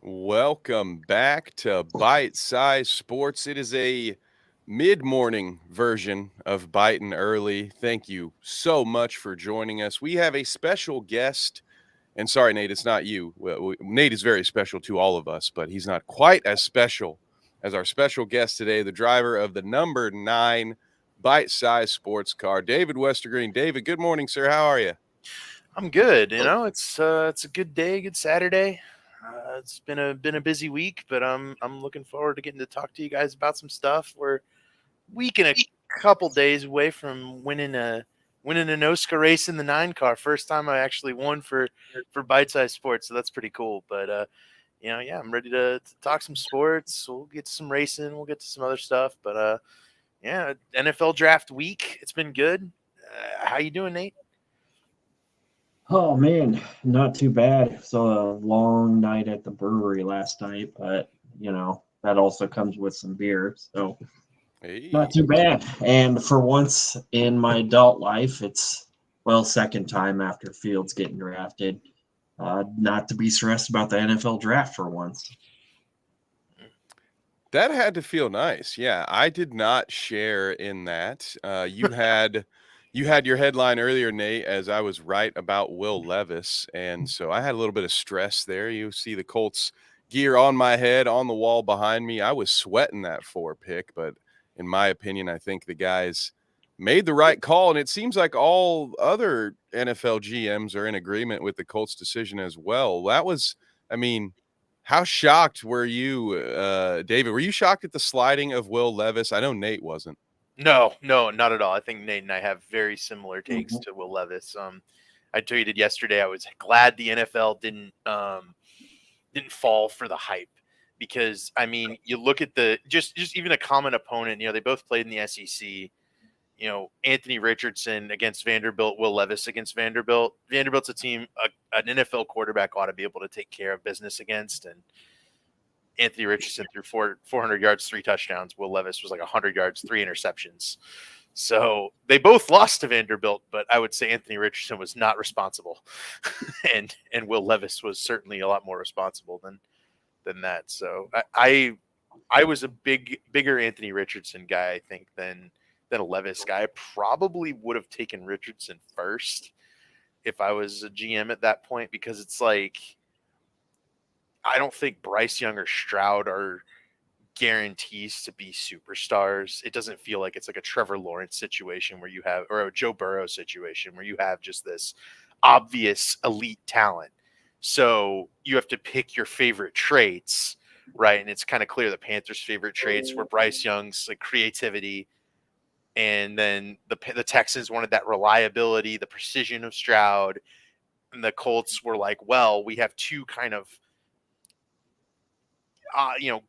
Welcome back to Bite Size Sports. It is a mid morning version of Biting Early. Thank you so much for joining us. We have a special guest. And sorry, Nate, it's not you. Nate is very special to all of us, but he's not quite as special as our special guest today, the driver of the number 9 Bite Size Sports car, David Westergreen. David, good morning, sir. How are you? I'm good. It's a good day, good Saturday. It's been a busy week, but I'm looking forward to getting to talk to you guys about some stuff. We're a week and a couple days away from winning an Oscar race in the 9 car. First time I actually won for Bite Size Sports, so that's pretty cool. But yeah, I'm ready to talk some sports. We'll get to some racing. We'll get to some other stuff. But yeah, NFL draft week. It's been good. How you doing, Nate? Oh man, not too bad. It was a long night at the brewery last night, but that also comes with some beer, so not Hey. too bad. And for once in my adult life, it's second time after Fields getting drafted, not to be stressed about the NFL draft for once. That had to feel nice. Yeah, I did not share in that. You had your headline earlier, Nate, as I was right about Will Levis, and so I had a little bit of stress there. You see the Colts gear on my head, on the wall behind me. I was sweating that 4 pick, but in my opinion, I think the guys made the right call, and it seems like all other NFL GMs are in agreement with the Colts decision as well. I mean, how shocked were you, David? Were you shocked at the sliding of Will Levis? I know Nate wasn't. No, not at all. I think Nate and I have very similar takes Mhm. to Will Levis. I tweeted yesterday I was glad the NFL didn't fall for the hype because I mean you look at the just even a common opponent. They both played in the SEC. Anthony Richardson against Vanderbilt, Will Levis against Vanderbilt. Vanderbilt's a team an NFL quarterback ought to be able to take care of business against, and Anthony Richardson threw 400 yards, 3 touchdowns. Will Levis was like 100 yards, 3 interceptions. So they both lost to Vanderbilt, but I would say Anthony Richardson was not responsible, and Will Levis was certainly a lot more responsible than that. So I was a bigger Anthony Richardson guy, I think, than a Levis guy. I probably would have taken Richardson first if I was a GM at that point because it's like I don't think Bryce Young or Stroud are guarantees to be superstars. It doesn't feel like it's like a Trevor Lawrence situation where you have, or a Joe Burrow situation where you have just this obvious elite talent. So you have to pick your favorite traits, right? And it's kind of clear the Panthers' favorite traits were Bryce Young's like creativity, and then the Texans wanted that reliability, the precision of Stroud, and the Colts were like, well, we have two kind of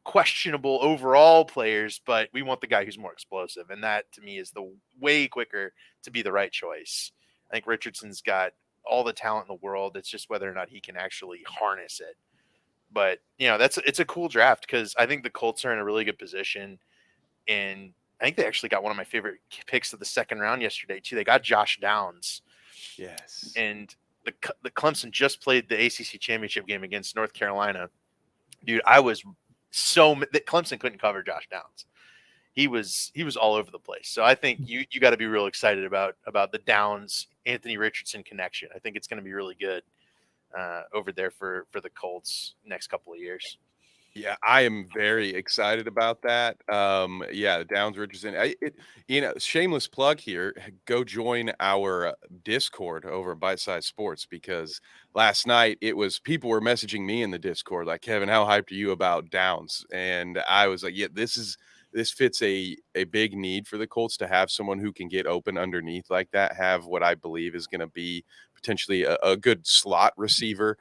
questionable overall players, but we want the guy who's more explosive. And that to me is the way quicker to be the right choice. I think Richardson's got all the talent in the world. It's just whether or not he can actually harness it. But it's a cool draft because I think the Colts are in a really good position, and I think they actually got one of my favorite picks of the second round yesterday too. They got Josh Downs, Yes. and the Clemson just played the ACC championship game against North Carolina. Dude, I was that Clemson couldn't cover Josh Downs. He was all over the place. So I think you got to be real excited about the Downs Anthony Richardson connection. I think it's going to be really good over there for the Colts next couple of years. Yeah, I am very excited about that. Yeah, Downs Richardson. Shameless plug here. Go join our Discord over at Bite Size Sports because last night it was people were messaging me in the Discord like, Kevin, how hyped are you about Downs? And I was like, yeah, this fits a big need for the Colts to have someone who can get open underneath like that. Have what I believe is going to be potentially a good slot receiver.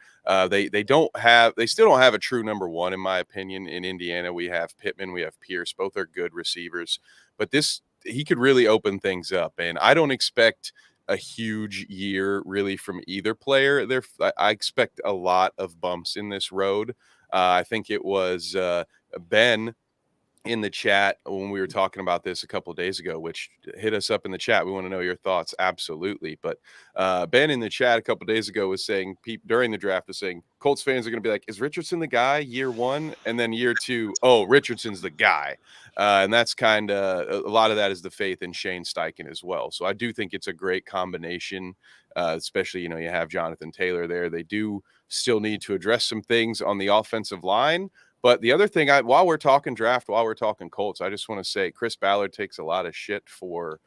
They still don't have a true number one in my opinion. In Indiana, we have Pittman, we have Pierce, both are good receivers, but he could really open things up, and I don't expect a huge year really from either player. I expect a lot of bumps in this road. I think it was Ben in the chat when we were talking about this a couple of days ago, which hit us up in the chat. We want to know your thoughts. Absolutely. But Ben in the chat a couple of days ago was saying, during the draft, was saying Colts fans are going to be like, is Richardson the guy year one? And then year two, oh, Richardson's the guy. And that's kind of a lot of that is the faith in Shane Steichen as well. So I do think it's a great combination, especially, you have Jonathan Taylor there. They do still need to address some things on the offensive line. But the other thing, while we're talking draft, while we're talking Colts, I just want to say Chris Ballard takes a lot of shit for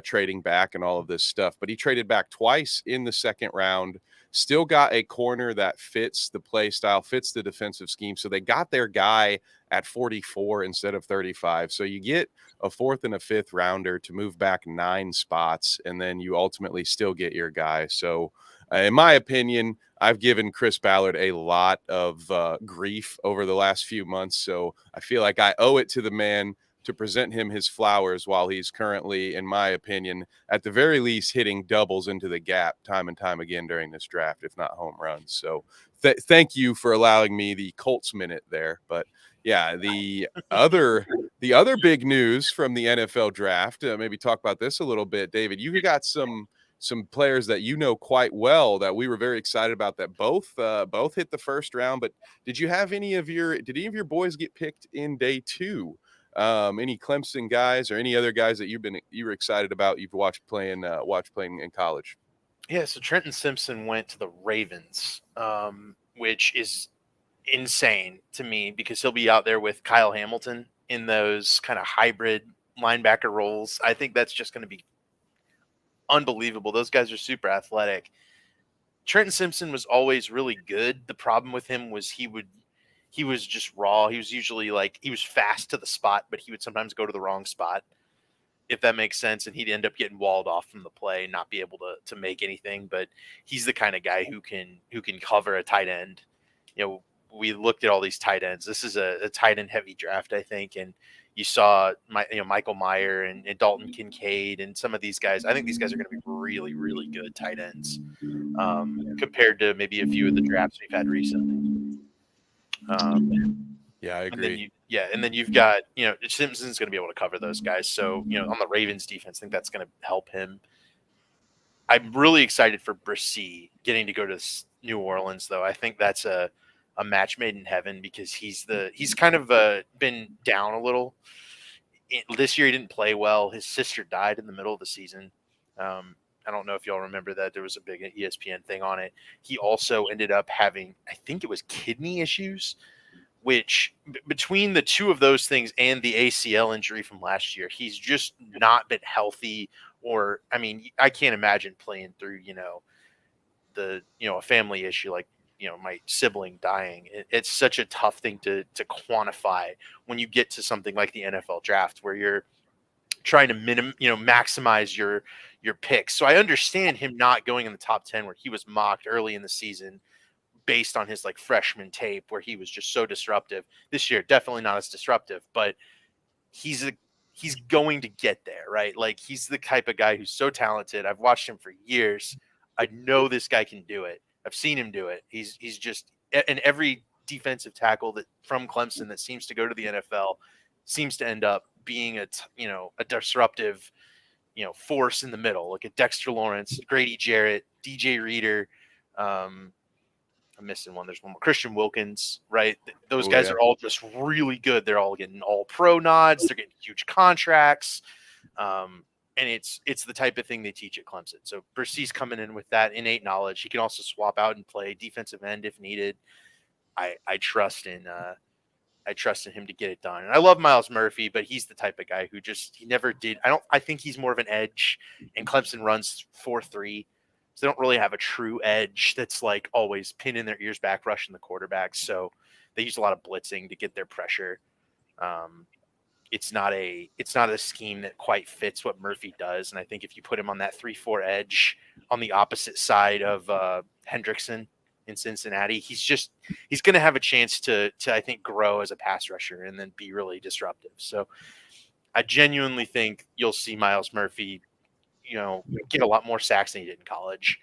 trading back and all of this stuff. But he traded back twice in the second round, still got a corner that fits the play style, fits the defensive scheme. So they got their guy at 44 instead of 35. So you get a fourth and a fifth rounder to move back 9 spots, and then you ultimately still get your guy. So in my opinion, I've given Chris Ballard a lot of grief over the last few months, so I feel like I owe it to the man to present him his flowers while he's currently, in my opinion, at the very least, hitting doubles into the gap time and time again during this draft, if not home runs. So thank you for allowing me the Colts minute there. But yeah, the other big news from the NFL draft, maybe talk about this a little bit, David. You got some players that quite well that we were very excited about that both hit the first round. But did any of your boys get picked in day 2? Any Clemson guys or any other guys that you were excited about, you've watched playing in college? Yeah, so Trenton Simpson went to the Ravens, which is insane to me because he'll be out there with Kyle Hamilton in those kind of hybrid linebacker roles. I think that's just going to be unbelievable. Those guys are super athletic. Trenton Simpson was always really good. The problem with him was he was just raw. He was usually he was fast to the spot, but he would sometimes go to the wrong spot, if that makes sense. And he'd end up getting walled off from the play, not be able to make anything. But he's the kind of guy who can cover a tight end. We looked at all these tight ends. This is a tight end heavy draft, I think. And you saw Michael Mayer and Dalton Kincaid and some of these guys. I think these guys are going to be really, really good tight ends compared to maybe a few of the drafts we've had recently. Yeah, I agree. And then you've got, Simpson's going to be able to cover those guys. So, on the Ravens defense, I think that's going to help him. I'm really excited for Brissy getting to go to New Orleans, though. I think that's a match made in heaven because he's kind of been down a little. This year he didn't play well. His sister died in the middle of the season. I don't know if y'all remember that. There was a big ESPN thing on it. He also ended up having, I think it was kidney issues, which between the two of those things and the ACL injury from last year, he's just not been healthy. Or, I mean, I can't imagine playing through, a family issue like, my sibling dying. It's such a tough thing to quantify when you get to something like the NFL draft where you're trying to maximize your picks. So I understand him not going in the top 10 where he was mocked early in the season based on his freshman tape where he was just so disruptive. This year, definitely not as disruptive, but he's going to get there, right? He's the type of guy who's so talented. I've watched him for years. I know this guy can do it. I've seen him do it. He's just, and every defensive tackle that from Clemson that seems to go to the NFL seems to end up being a disruptive, force in the middle, like a Dexter Lawrence, Grady Jarrett, DJ Reader. I'm missing one. There's one more. Christian Wilkins, right? Those guys are all just really good. They're all getting all pro nods. They're getting huge contracts. And it's the type of thing they teach at Clemson. So Brissy's coming in with that innate knowledge. He can also swap out and play defensive end if needed. I trust in him to get it done. And I love Miles Murphy, but he's the type of guy who he never did. I think he's more of an edge, and Clemson runs 4-3. So they don't really have a true edge that's always pinning their ears back, rushing the quarterback. So they use a lot of blitzing to get their pressure. It's not a scheme that quite fits what Murphy does. And I think if you put him on that 3-4 edge on the opposite side of Hendrickson in Cincinnati, he's going to have a chance to I think grow as a pass rusher and then be really disruptive. So I genuinely think you'll see Miles Murphy, get a lot more sacks than he did in college,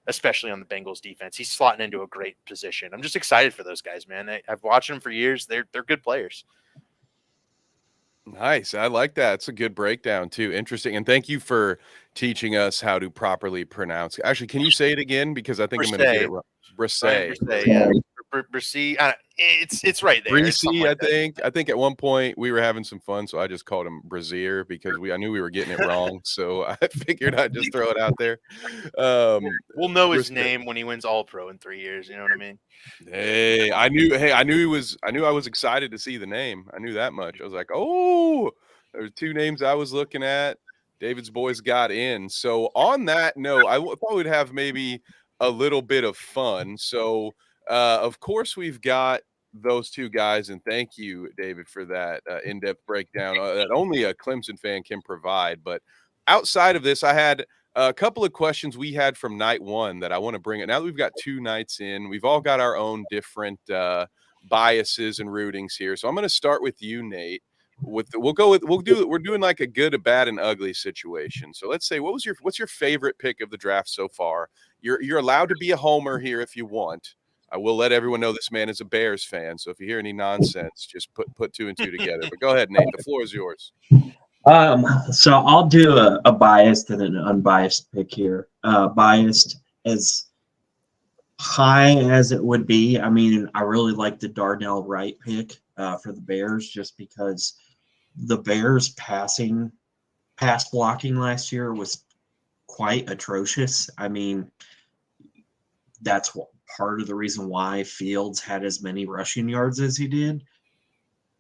especially on the Bengals defense. He's slotting into a great position. I'm just excited for those guys, man. I've watched them for years. They're good players. Nice. I like that. It's a good breakdown too. Interesting. And thank you for teaching us how to properly pronounce. Actually, can you say it again? Because I think I'm going to get it Brisset, wrong. Brian Brisset. Brisset, yeah. Brisset, it's right there. It's something Breesy, like I that. think. I think at one point we were having some fun, so I just called him Brazier because I knew we were getting it wrong. So I figured I'd just throw it out there. We'll know his Brisset. name when he wins All Pro in 3 years. You know what I mean? I knew he was. I knew I was excited to see the name. I knew that much. I was like, oh, there's two names I was looking at. David's boys got in. So on that note, thought we'd have maybe a little bit of fun. So of course we've got those two guys, and thank you, David, for that in-depth breakdown that only a Clemson fan can provide. But outside of this, I had a couple of questions we had from night one that I want to bring it. Now that we've got 2 nights in, we've all got our own different biases and rootings here. So I'm going to start with you, Nate. We're doing like a good, a bad, and ugly situation. So let's say what's your favorite pick of the draft so far? You're allowed to be a homer here if you want. I will let everyone know this man is a Bears fan. So if you hear any nonsense, just put two and two together. But go ahead, Nate. The floor is yours. So I'll do a biased and an unbiased pick here. Biased as high as it would be. I mean, I really like the Darnell Wright pick for the Bears just because the Bears pass blocking last year was quite atrocious. I mean, that's part of the reason why Fields had as many rushing yards as he did.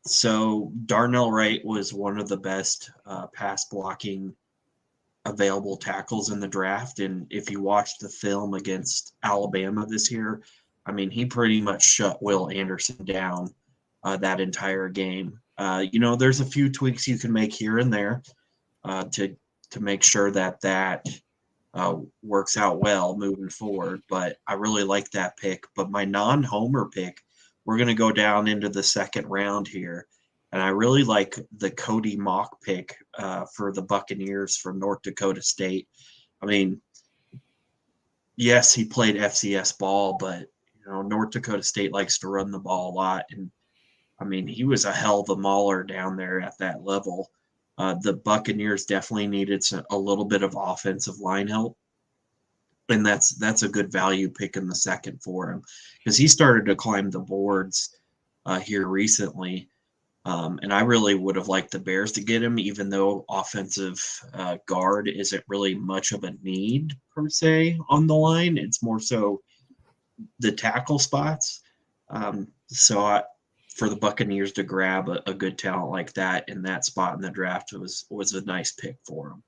So Darnell Wright was one of the best pass blocking available tackles in the draft. And if you watch the film against Alabama this year, I mean, he pretty much shut Will Anderson down that entire game. There's a few tweaks you can make here and there to make sure that works out well moving forward. But I really like that pick. But my non-homer pick, we're going to go down into the second round here. And I really like the Cody Mock pick for the Buccaneers from North Dakota State. I mean, yes, he played FCS ball, but North Dakota State likes to run the ball a lot. And I mean, he was a hell of a mauler down there at that level. The Buccaneers definitely needed a little bit of offensive line help. And that's a good value pick in the second for him because he started to climb the boards here recently. And I really would have liked the Bears to get him, even though offensive guard isn't really much of a need per se on the line. It's more so the tackle spots. For the Buccaneers to grab a good talent like that in that spot in the draft was a nice pick for him.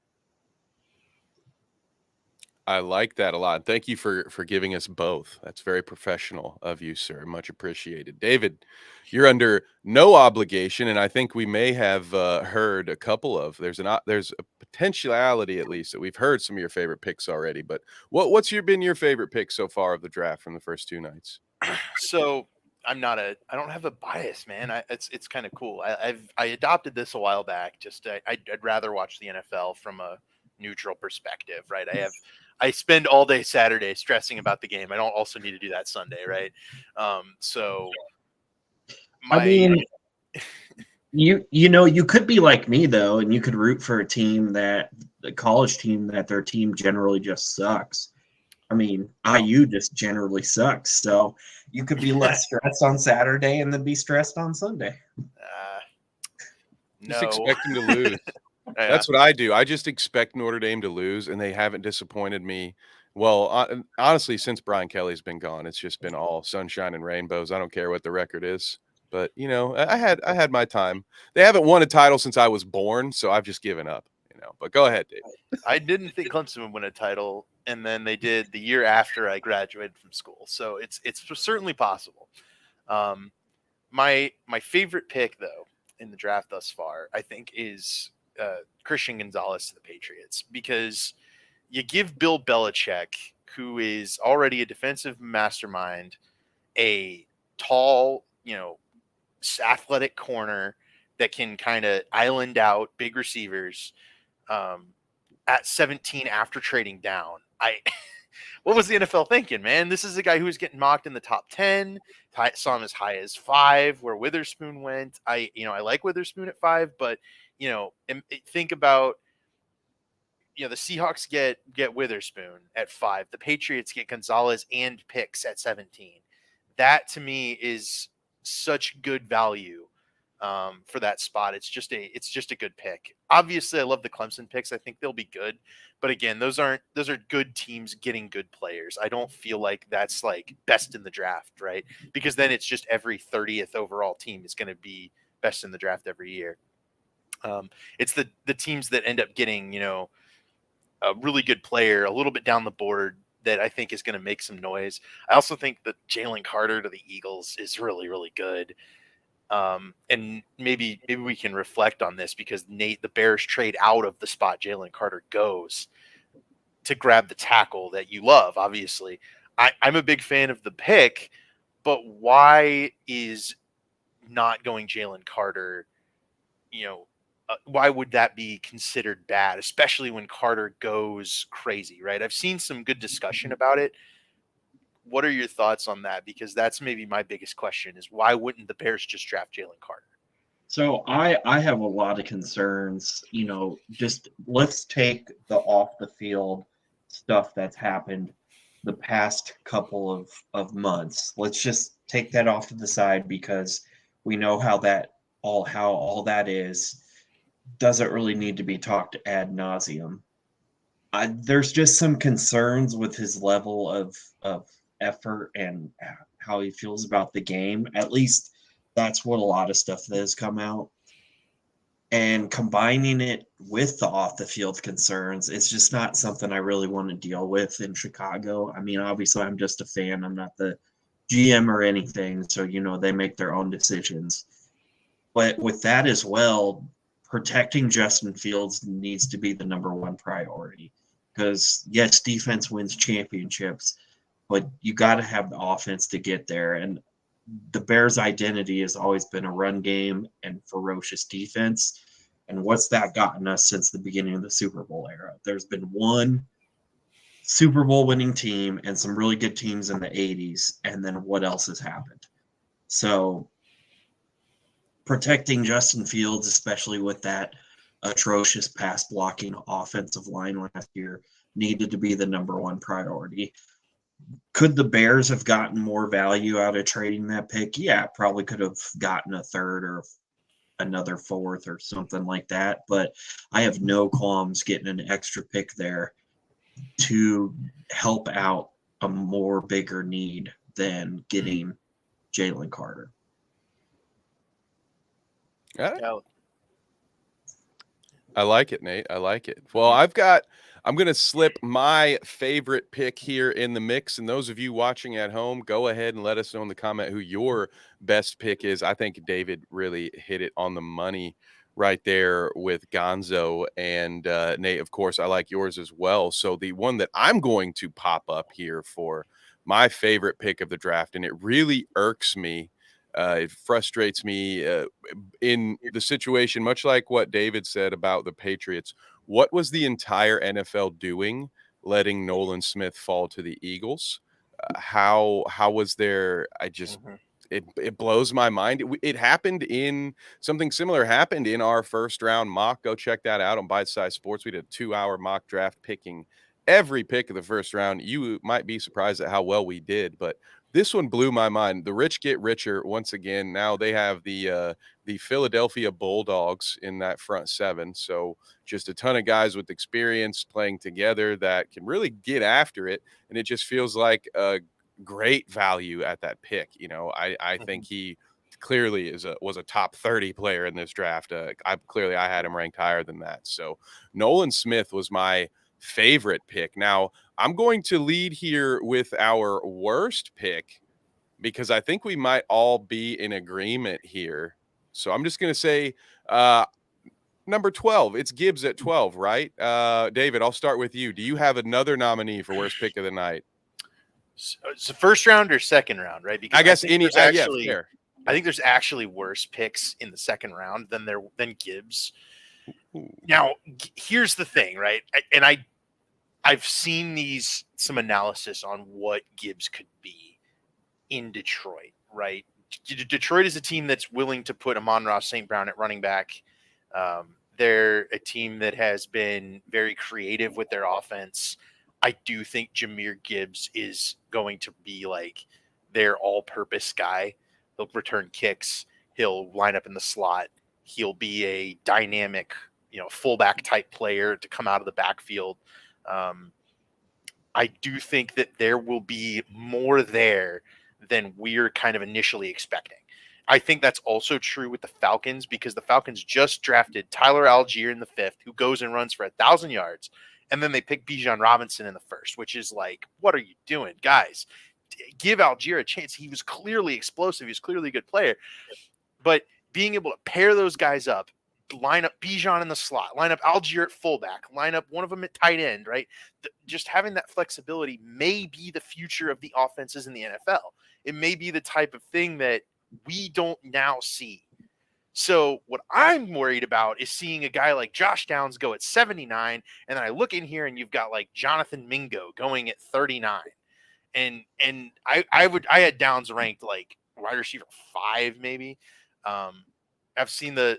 I like that a lot. Thank you for giving us both. That's very professional of you, sir. Much appreciated. David, you're under no obligation, and I think we may have heard a couple of. There's a potentiality at least that we've heard some of your favorite picks already. But been your favorite pick so far of the draft from the first 2 nights? So I don't have a bias, man. It's kind of cool. I adopted this a while back. Just I'd rather watch the NFL from a neutral perspective, right? I spend all day Saturday stressing about the game. I don't also need to do that Sunday, right? So I mean, you could be like me though, and you could root for a college team that their team generally just sucks. I mean, IU just generally sucks. So you could be less stressed on Saturday and then be stressed on Sunday. Just no. expect them to lose. Yeah. That's what I do. I just expect Notre Dame to lose, and they haven't disappointed me. Well, honestly, since Brian Kelly's been gone, it's just been all sunshine and rainbows. I don't care what the record is, but I had my time. They haven't won a title since I was born, so I've just given up. But go ahead, Dave. I didn't think Clemson would win a title, and then they did the year after I graduated from school. So it's certainly possible. My favorite pick though in the draft thus far, I think, is Christian Gonzalez to the Patriots, because you give Bill Belichick, who is already a defensive mastermind, a tall, athletic corner that can kind of island out big receivers at 17 after trading down. what was the NFL thinking, man? This is a guy who was getting mocked in the top 10. Saw him as high as 5, where Witherspoon went. I like Witherspoon at 5, but think about, the Seahawks get Witherspoon at 5. The Patriots get Gonzalez and picks at 17. That to me is such good value for that spot. It's just a good pick. Obviously, I love the Clemson picks. I think they'll be good, but again, those are good teams getting good players. I don't feel like that's like best in the draft, right? Because then it's just every 30th overall team is going to be best in the draft every year. It's the teams that end up getting a really good player a little bit down the board that I think is going to make some noise. I also think that Jalen Carter to the Eagles is really, really good. And maybe we can reflect on this because Nate, the Bears trade out of the spot Jalen Carter goes to grab the tackle that you love. Obviously, I'm a big fan of the pick, but why is not going Jalen Carter? Why would that be considered bad, especially when Carter goes crazy, right? I've seen some good discussion about it. What are your thoughts on that? Because that's maybe my biggest question is why wouldn't the Bears just draft Jalen Carter? So I have a lot of concerns. Just let's take the off the field stuff that's happened the past couple of months. Let's just take that off to the side because we know how all that is. Doesn't really need to be talked ad nauseum. There's just some concerns with his level of effort and how he feels about the game. At least that's what a lot of stuff that has come out. And combining it with the off the field concerns, it's just not something I really want to deal with in Chicago. I mean, obviously, I'm just a fan. I'm not the GM or anything. So, they make their own decisions. But with that as well, protecting Justin Fields needs to be the number one priority. Because, yes, defense wins championships, but you got to have the offense to get there. And the Bears' identity has always been a run game and ferocious defense. And what's that gotten us since the beginning of the Super Bowl era? There's been one Super Bowl winning team and some really good teams in the 80s. And then what else has happened? So protecting Justin Fields, especially with that atrocious pass blocking offensive line last year, needed to be the number one priority. Could the Bears have gotten more value out of trading that pick? Yeah, probably could have gotten a third or another fourth or something like that. But I have no qualms getting an extra pick there to help out a more bigger need than getting Jalen Carter. Yeah. I like it, Nate. I like it. Well, I'm going to slip my favorite pick here in the mix. And those of you watching at home, go ahead and let us know in the comment who your best pick is. I think David really hit it on the money right there with Gonzo. And Nate, of course, I like yours as well. So the one that I'm going to pop up here for my favorite pick of the draft, and it really irks me. It frustrates me in the situation, much like what David said about the Patriots. What was the entire NFL doing letting Nolan Smith fall to the Eagles? How was there? It blows my mind. It happened in something similar happened in our first round mock. Go check that out on Bite Size Sports. We did a 2-hour mock draft picking every pick of the first round. You might be surprised at how well we did, but this one blew my mind. The rich get richer once again. Now they have the Philadelphia Bulldogs in that front seven. So just a ton of guys with experience playing together that can really get after it. And it just feels like a great value at that pick. I think he clearly was a top 30 player in this draft. I had him ranked higher than that. So Nolan Smith was my favorite pick. Now I'm going to lead here with our worst pick because I think we might all be in agreement here. So I'm just going to say number 12. It's Gibbs at 12, right? David, I'll start with you. Do you have another nominee for worst pick of the night? It's the first round or second round, right? Because I guess fair. I think there's actually worse picks in the second round than Gibbs. Ooh. Now, here's the thing, right? And I've seen some analysis on what Gibbs could be in Detroit, right? Detroit is a team that's willing to put Amon-Ra St. Brown at running back. They're a team that has been very creative with their offense. I do think Jahmyr Gibbs is going to be like their all-purpose guy. He'll return kicks. He'll line up in the slot. He'll be a dynamic, fullback type player to come out of the backfield. I do think that there will be more there than we're kind of initially expecting. I think that's also true with the Falcons because the Falcons just drafted Tyler Algier in the 5th, who goes and runs for 1,000 yards. And then they pick Bijan Robinson in the 1st, which is like, what are you doing, guys? Give Algier a chance. He was clearly explosive. He was clearly a good player. But being able to pair those guys up, line up Bijan in the slot, line up Algier at fullback, line up one of them at tight end, right? Just having that flexibility may be the future of the offenses in the NFL. It may be the type of thing that we don't now see. So what I'm worried about is seeing a guy like Josh Downs go at 79, and then I look in here and you've got like Jonathan Mingo going at 39. And I had Downs ranked like wide receiver 5, maybe. I've seen the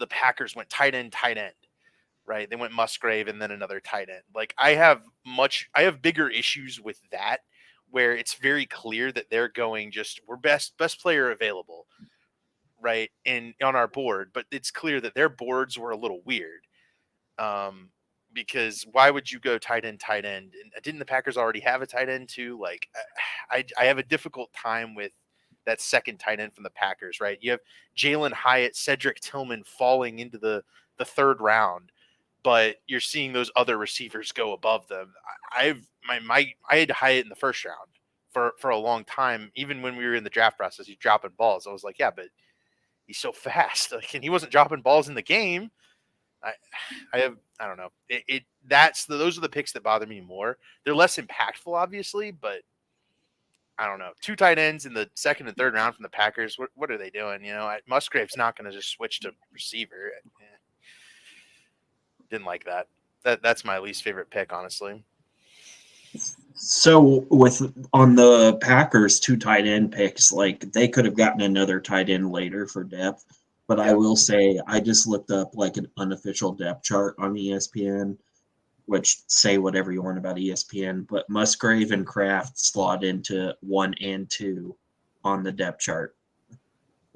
Packers went tight end, right? They went Musgrave and then another tight end. Like I have bigger issues with that, where it's very clear that they're going we're best player available, right? And on our board, but it's clear that their boards were a little weird. Because why would you go tight end? And didn't the Packers already have a tight end too? Like I have a difficult time with that second tight end from the Packers, right? You have Jalen Hyatt, Cedric Tillman falling into the 3rd round, but you're seeing those other receivers go above them. I had Hyatt in the 1st round for a long time. Even when we were in the draft process, he's dropping balls. I was like, yeah, but he's so fast. Like, and he wasn't dropping balls in the game. I don't know. Those are the picks that bother me more. They're less impactful, obviously, but I don't know. 2 tight ends in the 2nd and 3rd round from the Packers. What are they doing? Musgrave's not going to just switch to receiver. Didn't like that. That's my least favorite pick, honestly. So on the Packers 2 tight end picks, like they could have gotten another tight end later for depth. But I will say I just looked up like an unofficial depth chart on ESPN, which say whatever you want about ESPN, but Musgrave and Kraft slot into 1 and 2 on the depth chart.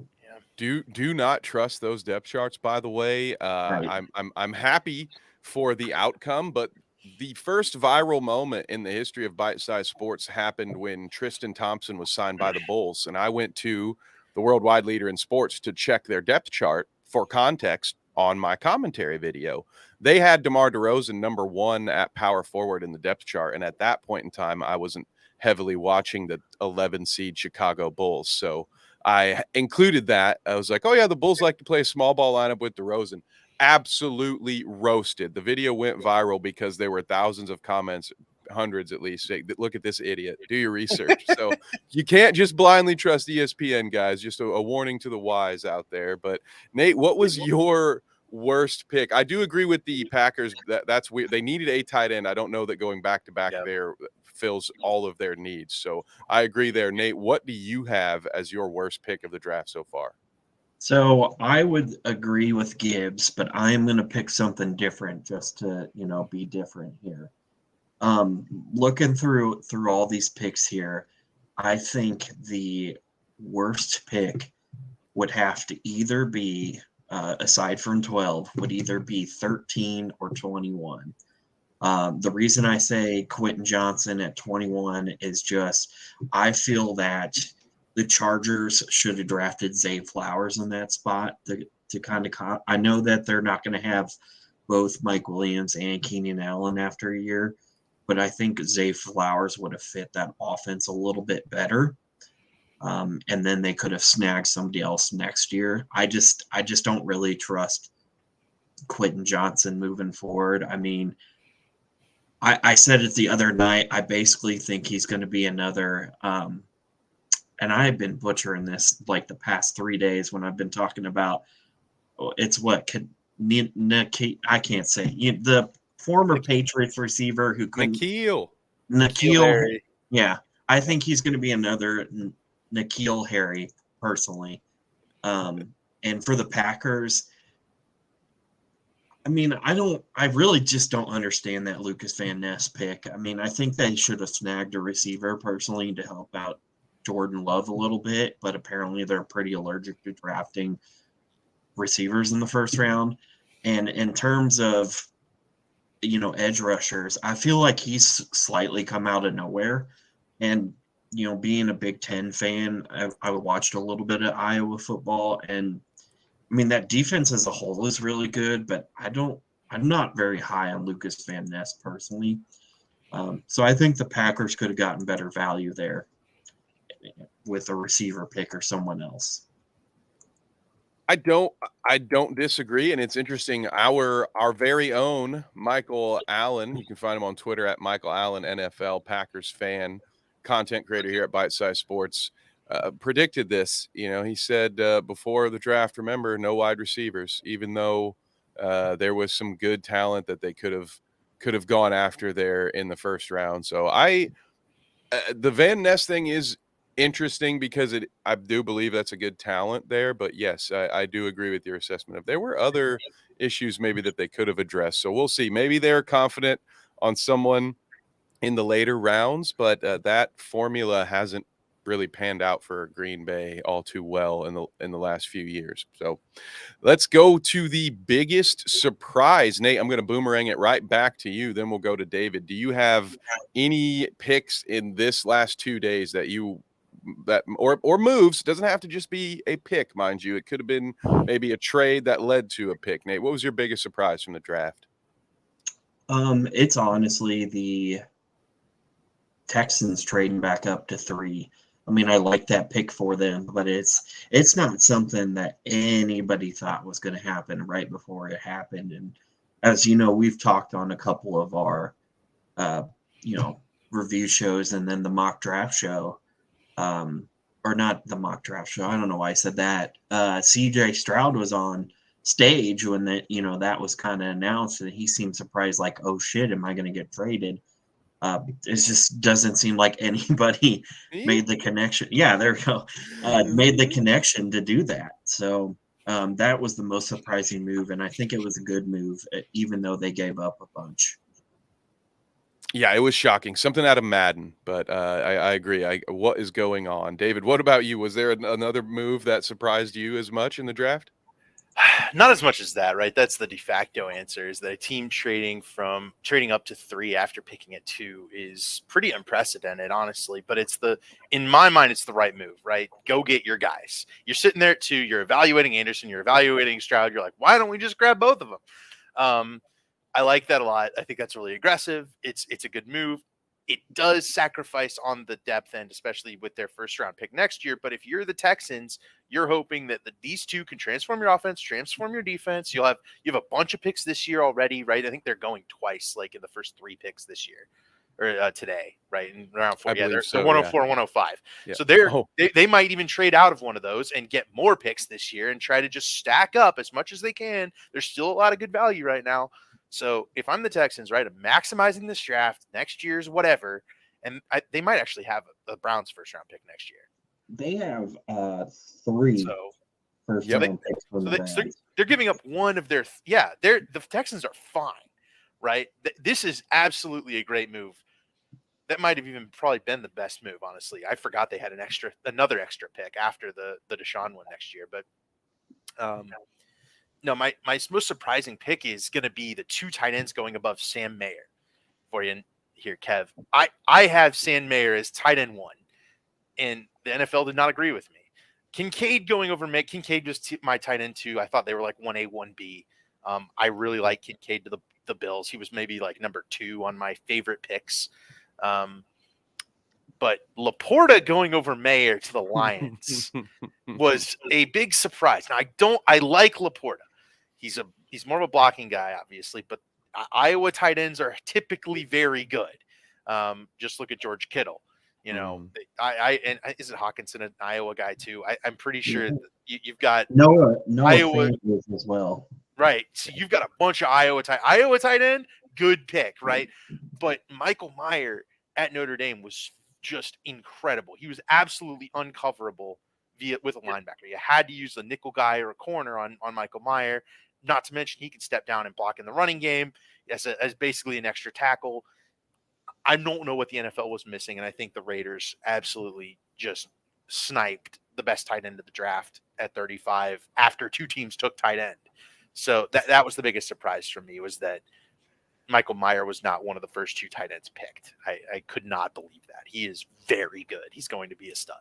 Yeah. Do not trust those depth charts, by the way. Right. I'm happy for the outcome, but the first viral moment in the history of bite-sized sports happened when Tristan Thompson was signed by the Bulls, and I went to the worldwide leader in sports to check their depth chart for context on my commentary video. They had DeMar DeRozan number 1 at power forward in the depth chart. And at that point in time, I wasn't heavily watching the 11 seed Chicago Bulls. So I included that. I was like, oh yeah, the Bulls like to play a small ball lineup with DeRozan. Absolutely roasted. The video went viral because there were thousands of comments, hundreds at least, say, look at this idiot, do your research. So you can't just blindly trust ESPN, guys. Just a warning to the wise out there. But Nate, what was your worst pick? I do agree with the Packers. That's weird. They needed a tight end. I don't know that going back to back there fills all of their needs. So I agree there. Nate, what do you have as your worst pick of the draft so far? So I would agree with Gibbs, but I'm going to pick something different just to, be different here. Looking through all these picks here, I think the worst pick would have to either be, aside from 12, would either be 13 or 21. The reason I say Quentin Johnson at 21 is just I feel that the Chargers should have drafted Zay Flowers in that spot to kind of I know that they're not going to have both Mike Williams and Keenan Allen after a year, but I think Zay Flowers would have fit that offense a little bit better. And then they could have snagged somebody else next year. I just don't really trust Quentin Johnson moving forward. I mean, I said it the other night. I basically think he's going to be another and I've been butchering this like the past 3 days when I've been talking about it's what I can't say the former Patriots receiver who couldn't. Nikhil. Nikhil. Yeah, I think he's going to be another Nikhil Harry personally. And for the Packers, I mean, I really just don't understand that Lucas Van Ness pick. I mean, I think they should have snagged a receiver personally to help out Jordan Love a little bit, but apparently they're pretty allergic to drafting receivers in the first round. And in terms of, edge rushers, I feel like he's slightly come out of nowhere. And, being a Big Ten fan, I watched a little bit of Iowa football, and I mean, that defense as a whole is really good, but I'm not very high on Lucas Van Ness personally. So I think the Packers could have gotten better value there with a receiver pick or someone else. I don't disagree, and it's interesting. Our very own Michael Allen, you can find him on Twitter at Michael Allen NFL, Packers fan, content creator here at Bite Size Sports. Predicted this. He said before the draft, remember, no wide receivers, even though there was some good talent that they could have gone after there in the first round. So the Van Ness thing is interesting because I do believe that's a good talent there. But yes, I do agree with your assessment of there were other issues maybe that they could have addressed. So we'll see. Maybe they're confident on someone in the later rounds, but that formula hasn't really panned out for Green Bay all too well in the last few years. So let's go to the biggest surprise. Nate, I'm going to boomerang it right back to you. Then we'll go to David. Do you have any picks in this last 2 days or moves? It doesn't have to just be a pick, mind you. It could have been maybe a trade that led to a pick. Nate, what was your biggest surprise from the draft? It's honestly the Texans trading back up to 3. I mean, I like that pick for them, but it's not something that anybody thought was going to happen right before it happened. And as you know, we've talked on a couple of our, review shows and then the mock draft show, or not the mock draft show. I don't know why I said that. CJ Stroud was on stage when that was kind of announced, and he seemed surprised, like, oh shit, am I going to get traded? It just doesn't seem like anybody made the connection. Yeah, there we go. Made the connection to do that. So that was the most surprising move, and I think it was a good move, even though they gave up a bunch. Yeah, it was shocking. Something out of Madden, but I agree. What is going on? David, what about you? Was there another move that surprised you as much in the draft? Not as much as that, right? That's the de facto answer, is that a team trading up to 3 after picking at 2 is pretty unprecedented, honestly. But in my mind, it's the right move, right? Go get your guys. You're sitting there at 2, you're evaluating Anderson, you're evaluating Stroud. You're like, why don't we just grab both of them? I like that a lot. I think that's really aggressive. It's a good move. It does sacrifice on the depth end, especially with their first round pick next year. But if you're the Texans, you're hoping that these two can transform your offense, transform your defense. You have a bunch of picks this year already, right? I think they're going twice, like in the first 3 picks this year or today, right? In round 4. Yeah, they're 104 and 105. Yeah. So they might even trade out of one of those and get more picks this year and try to just stack up as much as they can. There's still a lot of good value right now. So if I'm the Texans, right, I'm maximizing this draft, next year's whatever, and they might actually have a Browns first round pick next year. They have 3 first round picks from the Browns. They're giving up one of their the Texans are fine, right? This is absolutely a great move. That might have even probably been the best move, honestly. I forgot they had another extra pick after the Deshaun one next year, but no, my most surprising pick is going to be the 2 tight ends going above Sam Mayer for you here, Kev. I have Sam Mayer as tight end 1, and the NFL did not agree with me. Kincaid going over Kincaid was my tight end 2. I thought they were like 1A, 1B. I really like Kincaid to the Bills. He was maybe like number 2 on my favorite picks. But Laporta going over Mayer to the Lions was a big surprise. Now I like Laporta. He's more of a blocking guy, obviously, but Iowa tight ends are typically very good. Just look at George Kittle. You know, is it Hawkinson an Iowa guy too? I'm pretty sure you've got Noah Iowa as well. Right. So you've got a bunch of Iowa tight end, good pick, right? But Michael Mayer at Notre Dame was just incredible. He was absolutely uncoverable with a linebacker. You had to use a nickel guy or a corner on Michael Mayer. Not to mention he could step down and block in the running game as basically an extra tackle. I don't know what the NFL was missing, and I think the Raiders absolutely just sniped the best tight end of the draft at 35 after two teams took tight end. So that was the biggest surprise for me, was that Michael Mayer was not one of the first two tight ends picked. I could not believe that. He is very good. He's going to be a stud.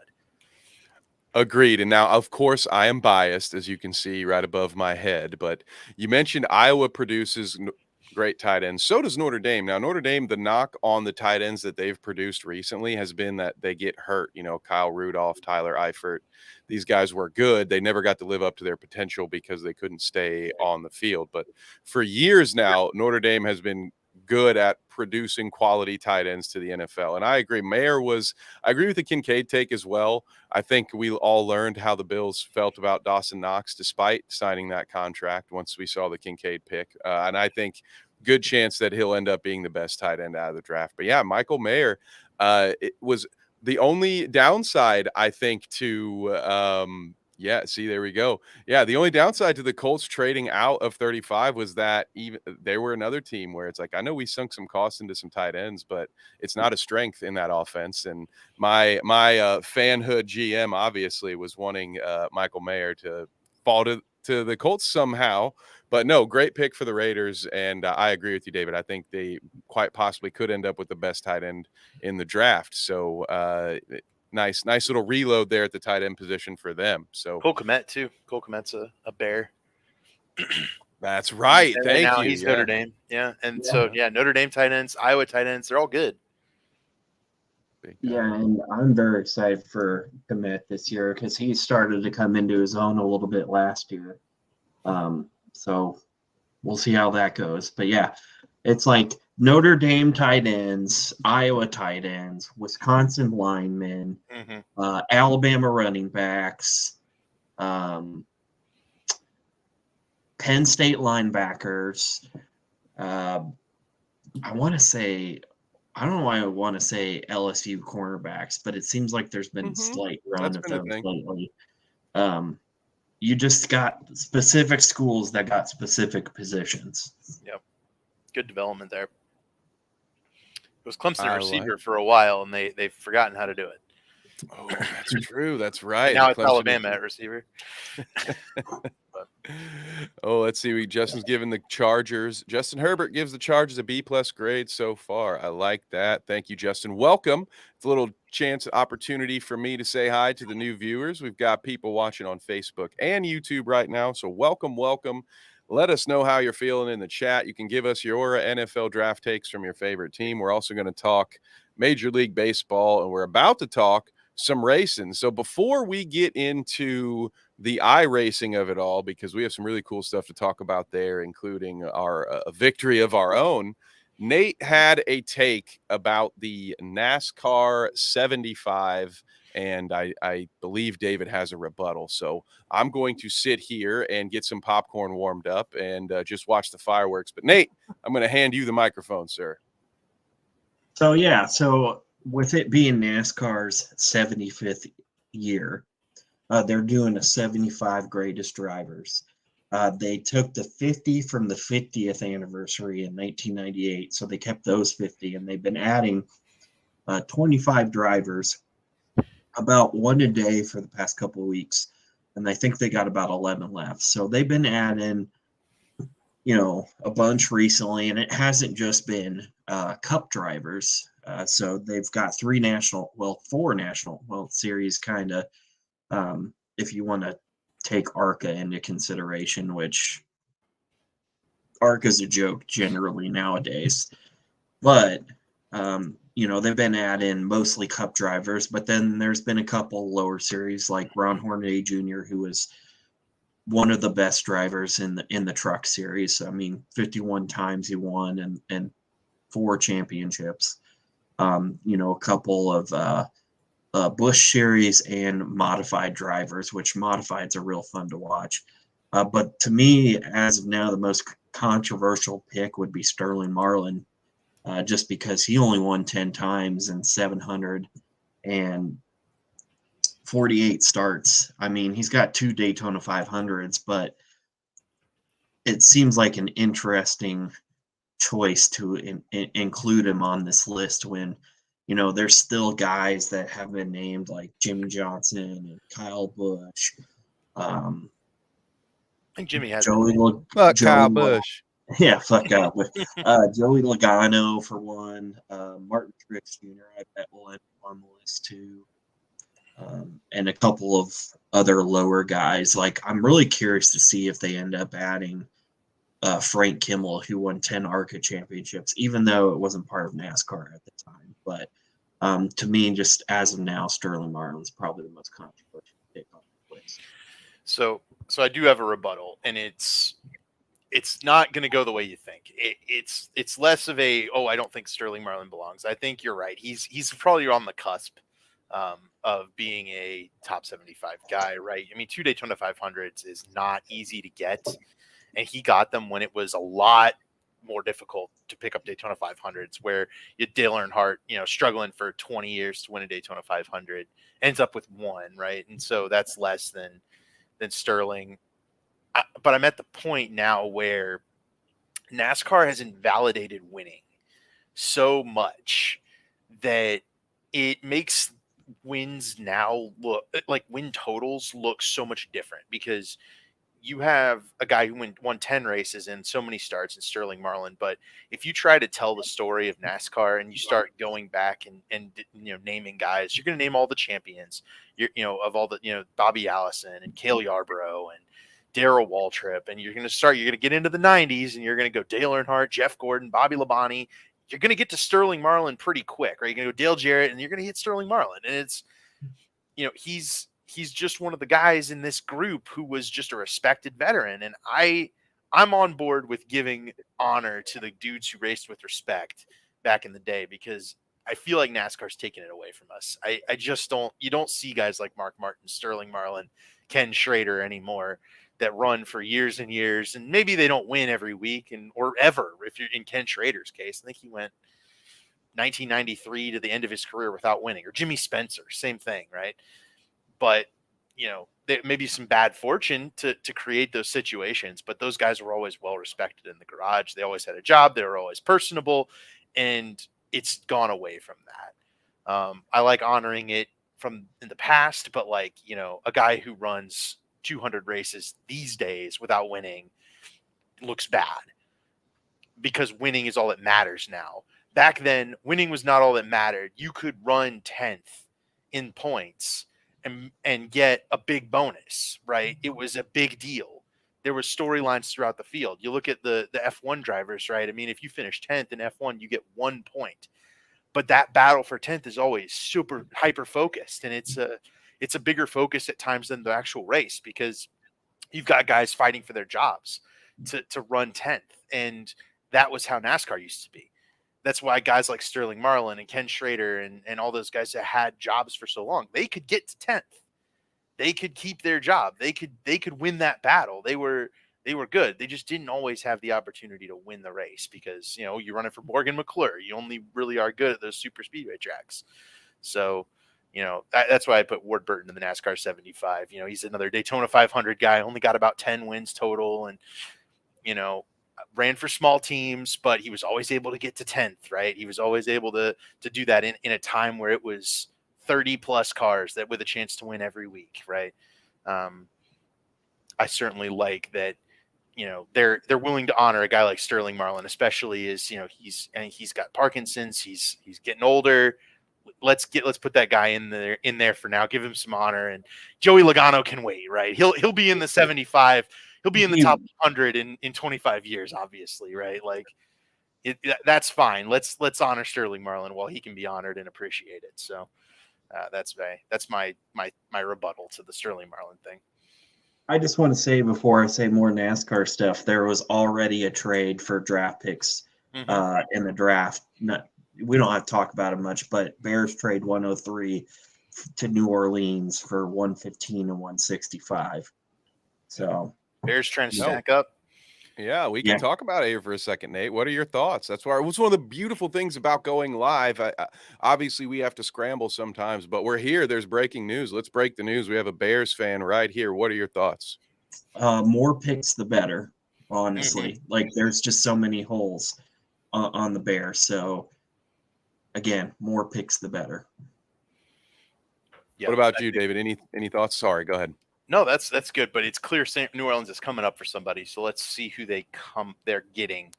Agreed. And now, of course, I am biased, as you can see right above my head. But you mentioned Iowa produces great tight ends. So does Notre Dame. Now, Notre Dame, the knock on the tight ends that they've produced recently has been that they get hurt. You know, Kyle Rudolph, Tyler Eifert, these guys were good. They never got to live up to their potential because they couldn't stay on the field. But for years now, Notre Dame has been good at producing quality tight ends to the NFL. And I agree. I agree with the Kincaid take as well. I think we all learned how the Bills felt about Dawson Knox despite signing that contract once we saw the Kincaid pick. And I think good chance that he'll end up being the best tight end out of the draft. But yeah, Michael Mayer, it was the only downside, I think, to there we go. Yeah, the only downside to the Colts trading out of 35 was that even they were another team where it's like, I know we sunk some costs into some tight ends, but it's not a strength in that offense. And my fanhood GM obviously was wanting Michael Mayer to fall to the Colts somehow. But no, great pick for the Raiders. And I agree with you, David. I think they quite possibly could end up with the best tight end in the draft. So nice little reload there at the tight end position for them. So Cole Kmet too. Cole Kmet's a Bear. That's right. And now he's Notre Dame. Yeah. And so Notre Dame tight ends, Iowa tight ends, they're all good. Yeah, and I'm very excited for Kmet this year because he started to come into his own a little bit last year. So we'll see how that goes. But yeah, it's like Notre Dame tight ends, Iowa tight ends, Wisconsin linemen, Alabama running backs, Penn State linebackers. I want to say, I don't know why I want to say LSU cornerbacks, but it seems like there's been a slight run of those lately. You just got specific schools that got specific positions. Yep. Good development there. It was Clemson receiver for a while, and they've forgotten how to do it. Oh, that's true. That's right. And now it's Alabama at receiver. Oh, let's see. Justin's giving the Chargers. Justin Herbert gives the Chargers a B+ grade so far. I like that. Thank you, Justin. Welcome. It's a little opportunity for me to say hi to the new viewers. We've got people watching on Facebook and YouTube right now. So welcome. Let us know how you're feeling in the chat. You can give us your NFL draft takes from your favorite team. We're also going to talk Major League Baseball, and we're about to talk some racing. So before we get into the iRacing of it all, because we have some really cool stuff to talk about there, including our victory of our own, Nate had a take about the NASCAR 75, and I believe David has a rebuttal. So I'm going to sit here and get some popcorn warmed up and just watch the fireworks. But Nate, I'm going to hand you the microphone, sir. So with it being NASCAR's 75th year, they're doing a 75 greatest drivers. They took the 50 from the 50th anniversary in 1998, so they kept those 50, and they've been adding 25 drivers, about one a day for the past couple of weeks, and I think they got about 11 left. So they've been adding, a bunch recently, and it hasn't just been Cup drivers. So they've got four national series kind of, if you want to take ARCA into consideration, which ARCA's a joke generally nowadays. But, they've been adding mostly Cup drivers, but then there's been a couple lower series like Ron Hornaday Jr., who was one of the best drivers in the truck series. I mean, 51 times he won and 4 championships. A couple of Busch series and modified drivers, which modifieds are real fun to watch. But to me, as of now, the most controversial pick would be Sterling Marlin, just because he only won 10 times in 748 starts. I mean, he's got 2 Daytona 500s, but it seems like an interesting choice to include him on this list when, there's still guys that have been named like Jimmy Johnson and Kyle Busch. I think Jimmy has Joey Fuck Kyle Joey, Busch. yeah, fuck up. Joey Logano for one. Martin Truex Jr. I bet will end up on the list too. And a couple of other lower guys. Like, I'm really curious to see if they end up adding Frank Kimmel, who won 10 ARCA championships, even though it wasn't part of NASCAR at the time. But to me, just as of now, Sterling Marlin's probably the most controversial pick on the list. So I do have a rebuttal, and it's not going to go the way you think. It's less of a, I don't think Sterling Marlin belongs. I think you're right. He's probably on the cusp of being a top 75 guy, right? I mean, 2 Daytona 500s is not easy to get, and he got them when it was a lot more difficult to pick up Daytona 500s, where you Dale Earnhardt, struggling for 20 years to win a Daytona 500, ends up with one, right? And so that's less than Sterling. But I'm at the point now where NASCAR has invalidated winning so much that it makes wins now look like win totals look so much different, because you have a guy who won 10 races and so many starts in Sterling Marlin. But if you try to tell the story of NASCAR and you start going back and naming guys, you're going to name all the champions, of all the, Bobby Allison and Cale Yarborough and Darrell Waltrip. And you're going to get into the 90s and you're going to go Dale Earnhardt, Jeff Gordon, Bobby Labonte. You're going to get to Sterling Marlin pretty quick, right? You're going to go Dale Jarrett and you're going to hit Sterling Marlin. And it's, he's just one of the guys in this group who was just a respected veteran. And I'm on board with giving honor to the dudes who raced with respect back in the day, because I feel like NASCAR's taking it away from us. I just you don't see guys like Mark Martin, Sterling Marlin, Ken Schrader anymore that run for years and years. And maybe they don't win every week or ever. If you're in Ken Schrader's case, I think he went 1993 to the end of his career without winning, or Jimmy Spencer, same thing. Right. But, there may be some bad fortune to create those situations, but those guys were always well respected in the garage. They always had a job. They were always personable, and it's gone away from that. I like honoring it from in the past, but a guy who runs 200 races these days without winning looks bad, because winning is all that matters now. Back then, winning was not all that mattered. You could run 10th in points and get a big bonus, right? It was a big deal. There was storylines throughout the field. You look at the F1 drivers, right? I mean, if you finish 10th in F1, you get 1 point. But that battle for 10th is always super hyper focused, and it's a bigger focus at times than the actual race, because you've got guys fighting for their jobs to run 10th. And that was how NASCAR used to be. That's why guys like Sterling Marlin and Ken Schrader and all those guys that had jobs for so long, they could get to 10th. They could keep their job. They could win that battle. They were good. They just didn't always have the opportunity to win the race, because, you're running for Morgan McClure. You only really are good at those super speedway tracks. So, that's why I put Ward Burton in the NASCAR 75. He's another Daytona 500 guy, only got about 10 wins total. And, ran for small teams, but he was always able to get to 10th, right? He was always able to do that in a time where it was 30 plus cars that with a chance to win every week, right? I certainly like that, they're willing to honor a guy like Sterling Marlin, especially as, he's got Parkinson's, he's getting older. Let's put that guy in there for now. Give him some honor. And Joey Logano can wait, right? He'll be in the 75. He'll be in the top 100 in 25 years, obviously, right? That's fine. Let's honor Sterling Marlin while he can be honored and appreciated. So that's my rebuttal to the Sterling Marlin thing. I just want to say, before I say more NASCAR stuff, there was already a trade for draft picks in the draft. We don't have to talk about it much, but Bears trade 103 to New Orleans for 115 and 165. So Bears trying to stack up. Yeah, we can Yeah. talk about it here for a second, Nate. What are your thoughts? That's why what's one of the beautiful things about going live. Obviously, we have to scramble sometimes, but we're here. There's breaking news. Let's break the news. We have a Bears fan right here. What are your thoughts? More picks, the better, Mhm. honestly. Like, there's just so many holes on the Bears. So, again, more picks, the better. Yeah, What about I you, think David? Any thoughts? Sorry, go ahead. no, that's good, but it's clear New Orleans is coming up for somebody. So let's see who they're getting.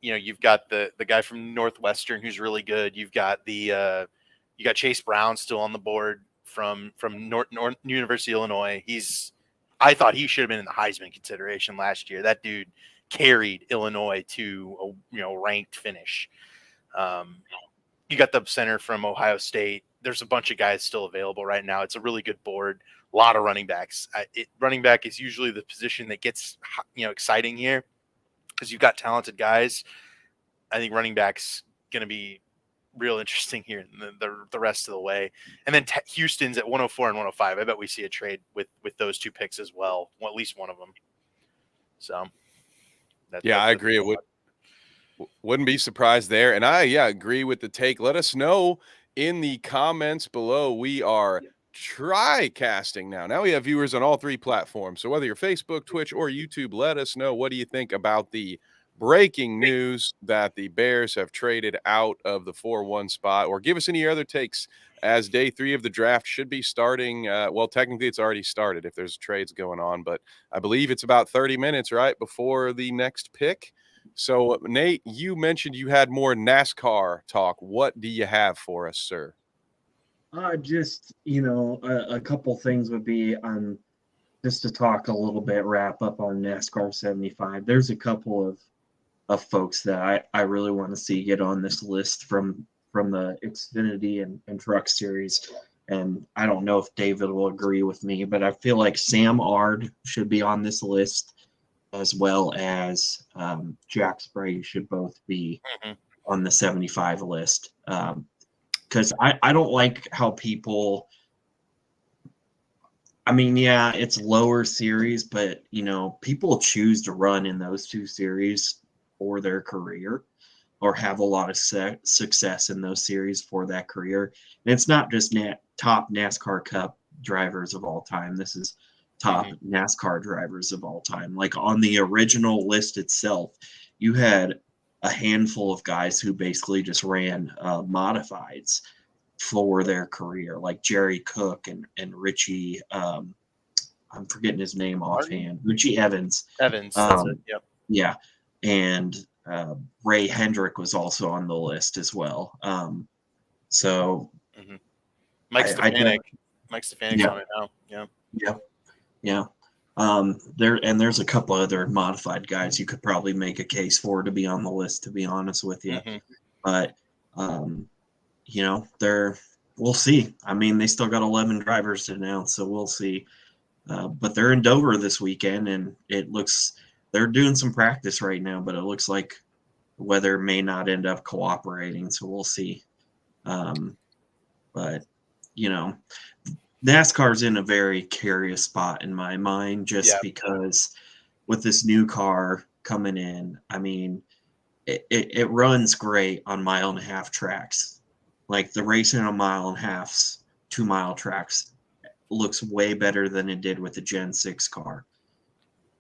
You've got the guy from Northwestern who's really good. You've got you got Chase Brown still on the board from North University of Illinois. I thought he should have been in the Heisman consideration last year. That dude carried Illinois to a ranked finish. Um, you got the center from Ohio State. There's a bunch of guys still available right now. It's a really good board. A lot of running backs. Running back is usually the position that gets exciting here because you've got talented guys. I think running back's going to be real interesting here the rest of the way. And then Houston's at 104 and 105. I bet we see a trade with those two picks as well at least one of them. So Yeah, I that's agree. Wouldn't be surprised there. And agree with the take. Let us know in the comments below. We are try casting now. Now we have viewers on all three platforms. So whether you're Facebook, Twitch, or YouTube, let us know, what do you think about the breaking news that the Bears have traded out of the 4-1 spot, or give us any other takes as day 3 of the draft should be starting. Well, technically it's already started if there's trades going on, but I believe it's about 30 minutes right before the next pick. So, Nate, you mentioned you had more NASCAR talk. What do you have for us, sir? Just, a couple things would be on just to talk a little bit, wrap up on NASCAR 75. There's a couple of folks that I really want to see get on this list from the Xfinity and Truck Series. And I don't know if David will agree with me, but I feel like Sam Ard should be on this list, as well as Jack Sprague should both be Mhm. on the 75 list. Because I don't like how people, I mean, yeah, it's lower series, but people choose to run in those two series for their career, or have a lot of success in those series for that career. And it's not just top NASCAR Cup drivers of all time. This is top NASCAR drivers of all time. Like, on the original list itself, you had a handful of guys who basically just ran modifieds for their career, like Jerry Cook and Richie. I'm forgetting his name offhand. Richie Evans. Evans, that's it. Yep. Yeah, and Ray Hendrick was also on the list as well. So Mm-hmm. Mike Stefanik's yeah, on it now. Yeah. yeah, yeah. There's a couple other modified guys you could probably make a case for to be on the list, to be honest with you. Mm-hmm. But we'll see. I mean, they still got 11 drivers to announce, so we'll see. But they're in Dover this weekend, and they're doing some practice right now, but it looks like the weather may not end up cooperating, so we'll see. But NASCAR's in a very curious spot in my mind, just because with this new car coming in, I mean, it runs great on 1.5-mile tracks. Like, the racing on 1.5 miles, 2-mile tracks looks way better than it did with the Gen 6 car.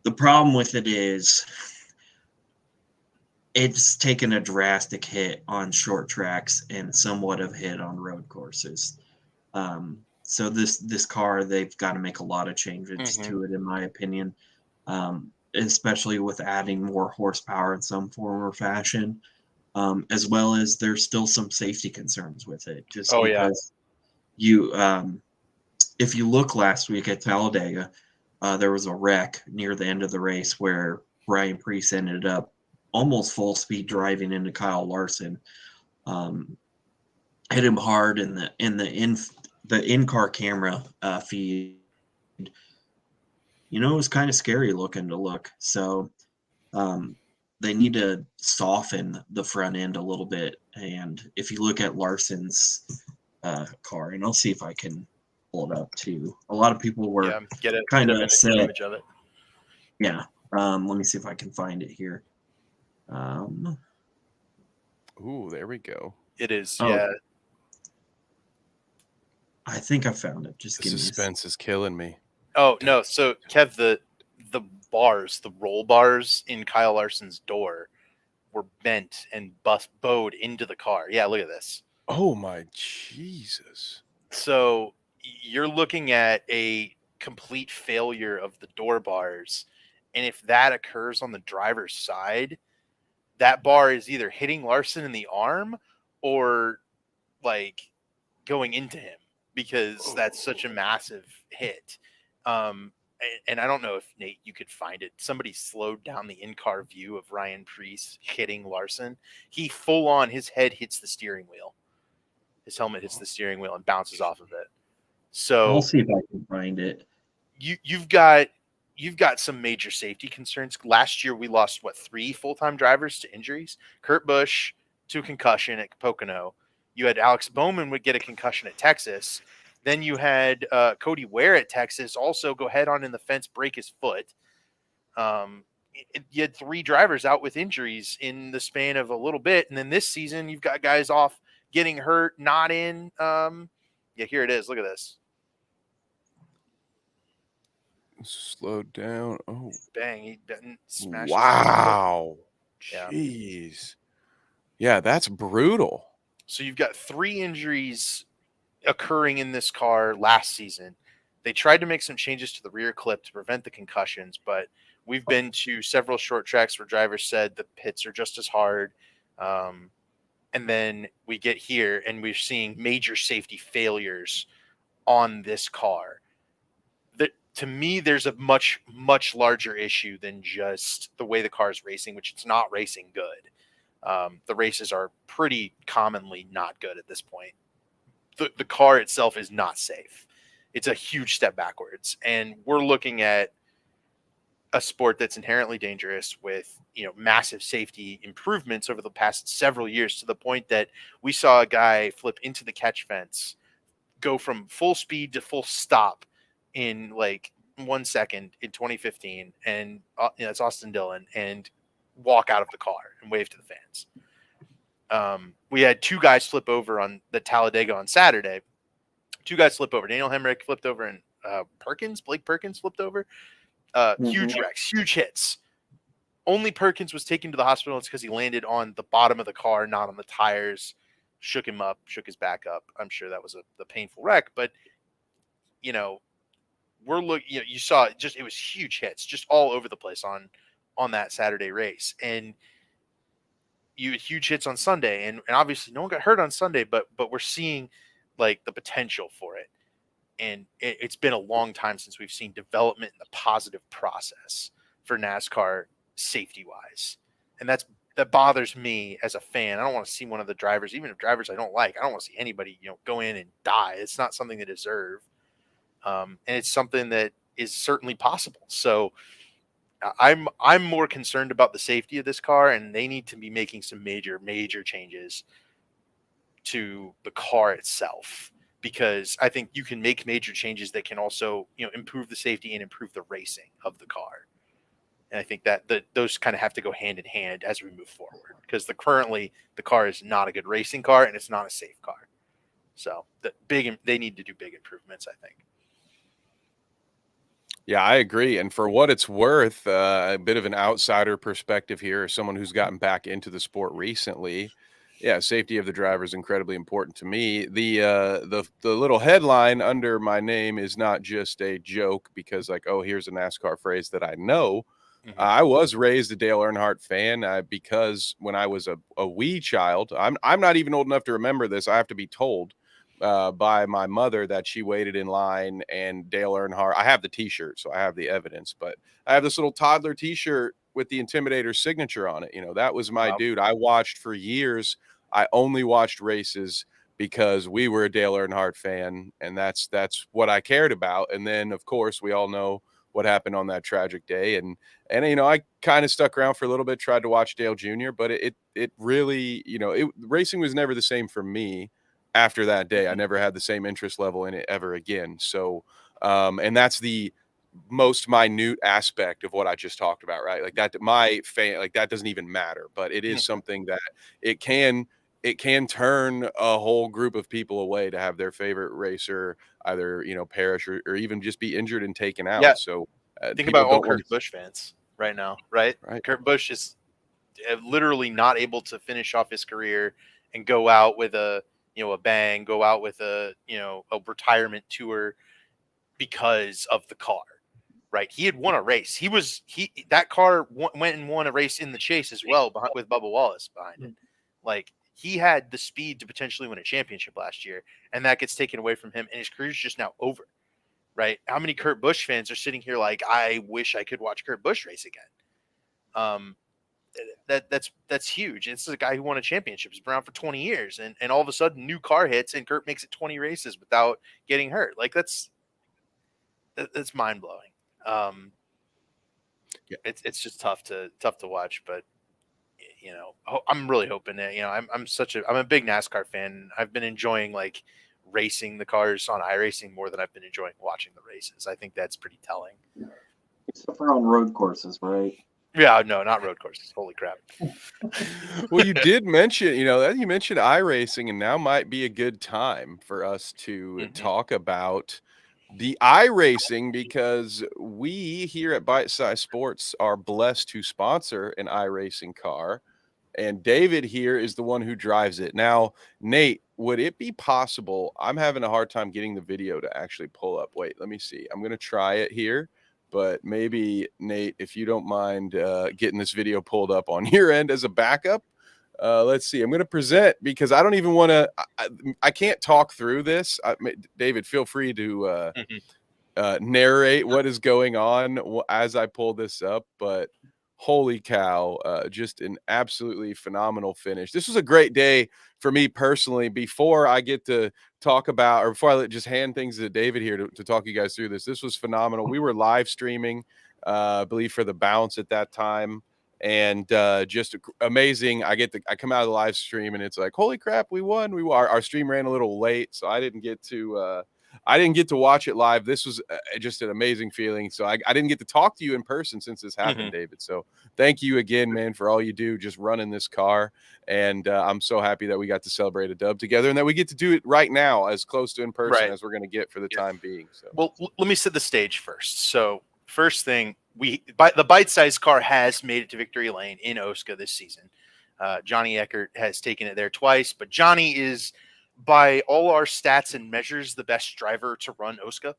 The problem with it is it's taken a drastic hit on short tracks and somewhat of a hit on road courses. So this car, they've got to make a lot of changes to it, in my opinion, especially with adding more horsepower in some form or fashion, as well as there's still some safety concerns with it, just because if you look last week at Talladega, there was a wreck near the end of the race where Brian Preece ended up almost full speed driving into Kyle Larson, hit him hard in the in-car camera feed. It was kind of scary looking to look. So they need to soften the front end a little bit. And if you look at Larson's car, and I'll see if I can pull it up too. A lot of people were Get kind a of upset. image of it. Yeah, Let me see if I can find it here. Ooh, there we go. It is, Oh, yeah. I think I found it. Just The give me a suspense is killing me. Oh no, so Kev, the bars, the roll bars in Kyle Larson's door were bent and bowed into the car. Yeah, look at this. Oh my Jesus. So you're looking at a complete failure of the door bars, and if that occurs on the driver's side, that bar is either hitting Larson in the arm or like going into him because that's such a massive hit. And I don't know if Nate, you could find it. Somebody slowed down the in-car view of Ryan Preece hitting Larson. He full on, his head hits the steering wheel. His helmet hits the steering wheel and bounces off of it. I'll So see if I can find it. you've got some major safety concerns. Last year we lost 3 full-time drivers to injuries. Kurt Busch to concussion at Pocono. You had Alex Bowman would get a concussion at Texas. Then you had Cody Ware at Texas also go head on in the fence, break his foot. You had 3 drivers out with injuries in the span of a little bit, and then this season you've got guys off, getting hurt, not in. Yeah, here it is. Look at this. Slowed down. Oh, Bang! He smashes. wow. Yeah. Jeez. Yeah, that's brutal. So you've got 3 injuries occurring in this car last season. They tried to make some changes to the rear clip to prevent the concussions, but we've been to several short tracks where drivers said the pits are just as hard. And then we get here and we're seeing major safety failures on this car. That, to me, there's a much, much larger issue than just the way the car is racing, which it's not racing good. The races are pretty commonly not good at this point. The car itself is not safe. It's a huge step backwards. And we're looking at a sport that's inherently dangerous with, massive safety improvements over the past several years, to the point that we saw a guy flip into the catch fence, go from full speed to full stop in like 1 second in 2015. And it's Austin Dillon, and walk out of the car and wave to the fans. We had 2 guys flip over on the Talladega on Saturday. 2 guys flip over. Daniel Hemrick flipped over, and Blake Perkins flipped over. Huge wrecks, huge hits. Only Perkins was taken to the hospital. It's because he landed on the bottom of the car, not on the tires. Shook him up, shook his back up. I'm sure that was the painful wreck, but we're looking. You saw it. It was huge hits, just all over the place on that Saturday race, and you had huge hits on Sunday, and obviously no one got hurt on Sunday, but we're seeing like the potential for it. And it's been a long time since we've seen development in the positive process for NASCAR safety wise. And that bothers me as a fan. I don't want to see one of the drivers, even if drivers I don't like, I don't want to see anybody, go in and die. It's not something they deserve. And it's something that is certainly possible. So I'm more concerned about the safety of this car, and they need to be making some major, major changes to the car itself, because I think you can make major changes that can also, improve the safety and improve the racing of the car. And I think that those kind of have to go hand in hand as we move forward, because currently the car is not a good racing car and it's not a safe car. So they need to do big improvements, I think. Yeah, I agree. And for what it's worth, a bit of an outsider perspective here, someone who's gotten back into the sport recently. Yeah, safety of the driver is incredibly important to me. The little headline under my name is not just a joke because, like, oh, here's a NASCAR phrase that I know. Mm-hmm. I was raised a Dale Earnhardt fan because when I was a wee child, I'm not even old enough to remember this. I have to be told by my mother that she waited in line, and Dale Earnhardt. I have the T-shirt, so I have the evidence. But I have this little toddler T-shirt with the Intimidator signature on it. That was my dude. I watched for years. I only watched races because we were a Dale Earnhardt fan, and that's what I cared about. And then, of course, we all know what happened on that tragic day. And I kind of stuck around for a little bit, tried to watch Dale Jr., but it really, racing was never the same for me after that day. I never had the same interest level in it ever again. So, and that's the most minute aspect of what I just talked about, right? Like that, like that doesn't even matter, but it is something that it can turn a whole group of people away to have their favorite racer either, perish or even just be injured and taken Yeah. out. So Think people about all don't want Kurt Busch fans right now, right? right. Kurt Busch is literally not able to finish off his career and go out with a bang, go out with a retirement tour because of the car, right? He had won a race. That car went and won a race in the chase as well with Bubba Wallace behind it. Like, he had the speed to potentially win a championship last year, and that gets taken away from him, and his career's just now over, right? How many Kurt Busch fans are sitting here like, I wish I could watch Kurt Busch race again? That's huge. This is a guy who won a championship. He's been around for 20 years, and all of a sudden, new car hits, and Kurt makes it 20 races without getting hurt. Like, that's mind blowing. Yeah. It's just tough to watch, but I'm really hoping that I'm a big NASCAR fan. I've been enjoying like racing the cars on iRacing more than I've been enjoying watching the races. I think that's pretty telling. Except for on road courses, right? Yeah, no, not road courses. Holy crap. Well, you did mention, you mentioned iRacing, and now might be a good time for us to talk about the iRacing, because we here at Bite Size Sports are blessed to sponsor an iRacing car, and David here is the one who drives it. Now, Nate, would it be possible? I'm having a hard time getting the video to actually pull up. Wait, let me see. I'm going to try it here. But maybe, Nate, if you don't mind getting this video pulled up on your end as a backup. Let's see. I'm going to present because I don't even want to. I can't talk through this. David, feel free to narrate what is going on as I pull this up. But holy cow, just an absolutely phenomenal finish. This was a great day for me personally. Before I get to talk about, or before I just hand things to David here to talk you guys through this was phenomenal. We were live streaming, I believe, for the Bounce at that time, and just amazing. I come out of the live stream and it's like, holy crap, we won. Our stream ran a little late, so I didn't get to watch it live. This was just an amazing feeling. So I didn't get to talk to you in person since this happened, David. So thank you again, man, for all you do just running this car. And I'm so happy that we got to celebrate a dub together and that we get to do it right now as close to in person as we're going to get for the time being. So, well, let me set the stage first. So first thing, the bite-sized car has made it to victory lane in Osaka this season. Johnny Eckert has taken it there twice, but Johnny is, by all our stats and measures, the best driver to run Osaka.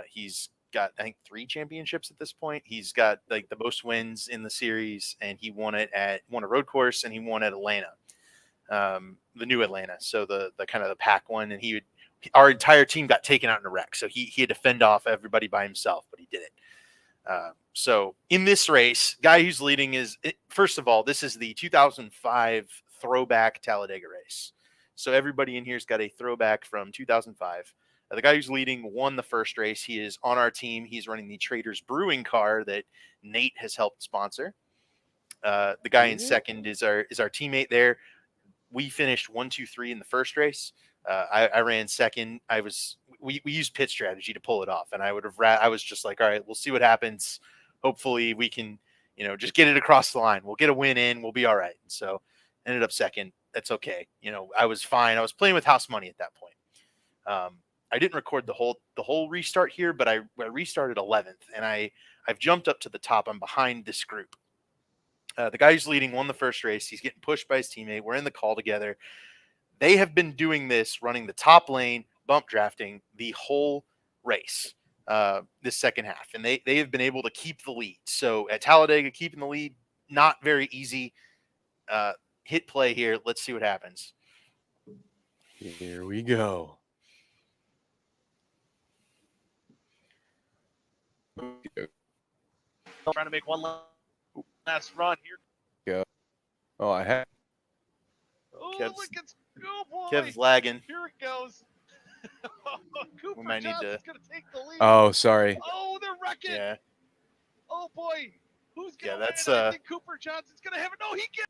He's got, I think, 3 championships at this point. He's got like the most wins in the series, and he won a road course, and he won at Atlanta, the new Atlanta. So the kind of the pack one, and our entire team got taken out in a wreck. So he had to fend off everybody by himself, but he did it. So in this race, guy who's leading first of all, this is the 2005 throwback Talladega race. So everybody in here's got a throwback from 2005. The guy who's leading won the first race. He is on our team. He's running the Traders Brewing car that Nate has helped sponsor. The guy in second is our teammate there. We finished 1, 2, 3 in the first race. I ran second. We used pit strategy to pull it off, and I was just like, all right, we'll see what happens. Hopefully we can, just get it across the line. We'll get a win in. We'll be all right. So ended up second. That's okay. I was fine. I was playing with house money at that point. I didn't record the whole restart here, but I restarted 11th, and I've jumped up to the top. I'm behind this group. The guy who's leading won the first race. He's getting pushed by his teammate. We're in the call together. They have been doing this, running the top lane, bump drafting the whole race, this second half, and they have been able to keep the lead. So at Talladega, keeping the lead, not very easy. Hit play here. Let's see what happens. Here we go. Trying to make one last run here. Go. Oh, I have. Oh, look, boy. Kev's lagging. Here it goes. Cooper We might need Johnson's to. gonna take the lead. Oh, sorry. Oh, they're wrecking. Yeah. Oh boy, who's gonna that's win? I think Cooper Johnson's gonna have it. No, he gets.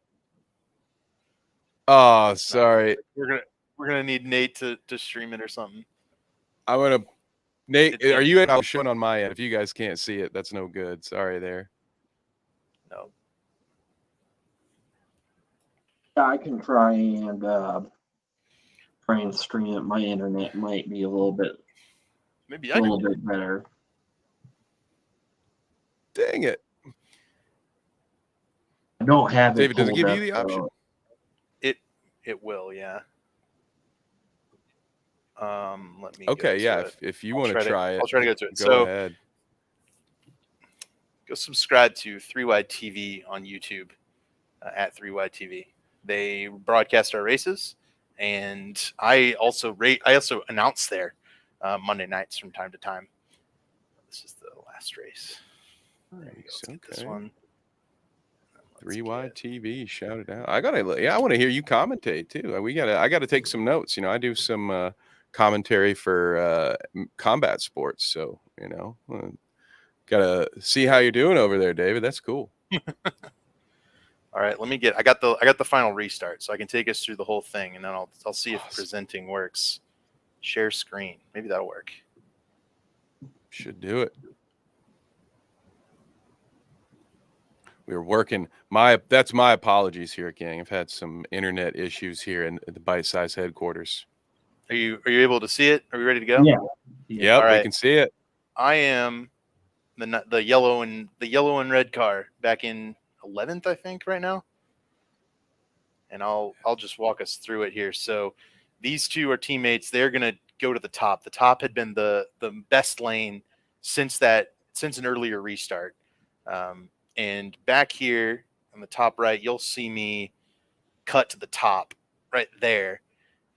Oh, sorry. We're gonna need Nate to stream it or something. I'm gonna Nate, It's are you? I was showing on my end. If you guys can't see it, that's no good. Sorry there. no. Yeah, I can try and stream it. My internet might be a little bit Maybe I do. better. Dang it, I don't have David. it Does it pulled give you up, the option? so It will, yeah. Let me Okay, go yeah. to it. If you want to try it, I'll try to go to it. go So ahead. go subscribe to 3Wide TV on YouTube at 3Wide TV. They broadcast our races, and I also announce there Monday nights from time to time. This is the last race. There we go. Nice. Let's get this Okay. one. 3Y TV, shout it out. I want to hear you commentate too. I gotta take some notes. I do some commentary for combat sports, so gotta see how you're doing over there, David. That's cool. All right, I got the final restart, so I can take us through the whole thing, and then I'll see if presenting works. Share screen, maybe that'll work. Should do it. We were working. That's my apologies here, gang. I've had some internet issues here in the Bite Size headquarters. Are you able to see it? Are we ready to go? yeah. Yep, All right. we can see it. I am the yellow and red car back in 11th, I think, right now. And I'll just walk us through it here. So these two are teammates. They're gonna go to the top. The top had been the best lane since an earlier restart. And back here on the top right, you'll see me cut to the top right there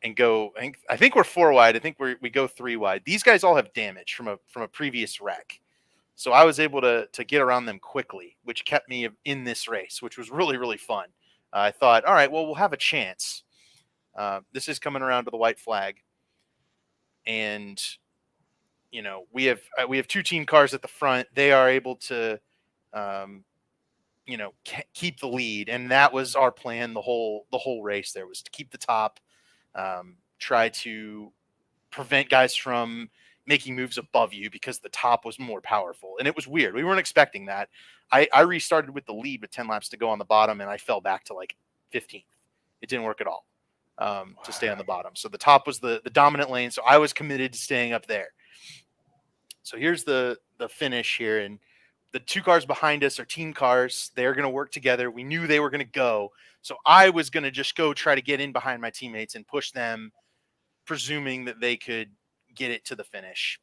and go. I think we're 4 wide. I think we go 3 wide. These guys all have damage from a previous wreck, so I was able to get around them quickly, which kept me in this race, which was really, really fun. I thought, all right, well, we'll have a chance. This is coming around to the white flag, and we have 2 team cars at the front. They are able to keep the lead, and that was our plan. The whole race there was to keep the top, try to prevent guys from making moves above you because the top was more powerful. And it was weird. We weren't expecting that. I restarted with the lead with 10 laps to go on the bottom, and I fell back to like 15th. It didn't work at all to stay on the bottom. So the top was the dominant lane. So I was committed to staying up there. So here's the finish here, and the 2 cars behind us are team cars. They're going to work together. We knew they were going to go. So I was going to just go try to get in behind my teammates and push them, presuming that they could get it to the finish.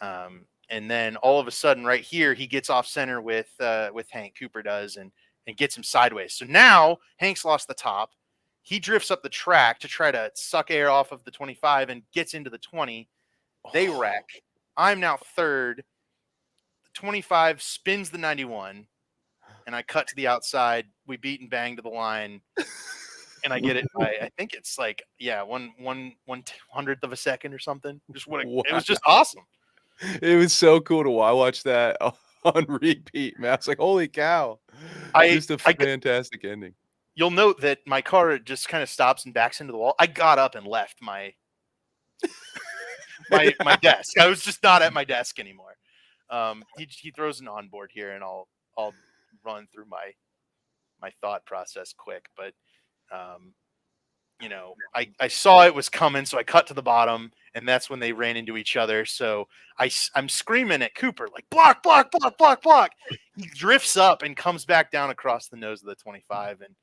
And then all of a sudden right here, he gets off center with Hank. Cooper does, and gets him sideways. So now Hank's lost the top. He drifts up the track to try to suck air off of the 25 and gets into the 20. They wreck. I'm now third. 25 spins the 91, and I cut to the outside. We beat and bang to the line, and I get it by, I think it's like, one hundredth of a second or something. It was just awesome. It was so cool to watch. I watched that on repeat, man. I was like, holy cow. Just a fantastic ending. You'll note that my car just kind of stops and backs into the wall. I got up and left my my desk. I was just not at my desk anymore. He throws an onboard here, and I'll run through my thought process quick. But I saw it was coming, so I cut to the bottom, and that's when they ran into each other. So I'm screaming at Cooper like, block, block, block, block, block. He drifts up and comes back down across the nose of the 25, and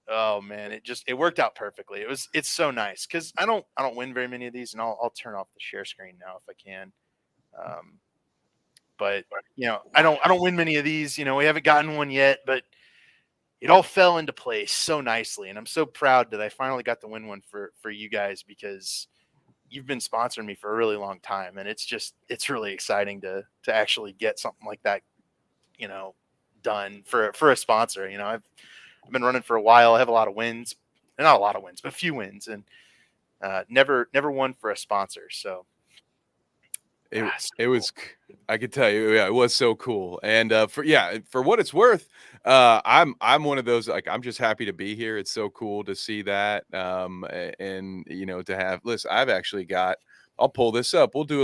oh man, it worked out perfectly. It's so nice because I don't win very many of these, and I'll turn off the share screen now if I can. But I don't win many of these. We haven't gotten one yet, but it all fell into place so nicely, and I'm so proud that I finally got to win one for you guys, because you've been sponsoring me for a really long time, and it's really exciting to actually get something like that, done for a sponsor. I've been running for a while. I have a lot of wins, not a lot of wins, but a few wins, and never won for a sponsor. So. It was, I could tell you, it was so cool. And for what it's worth, I'm one of those, like, I'm just happy to be here. It's so cool to see that. And to have, listen, I've actually got I'll pull this up. We'll do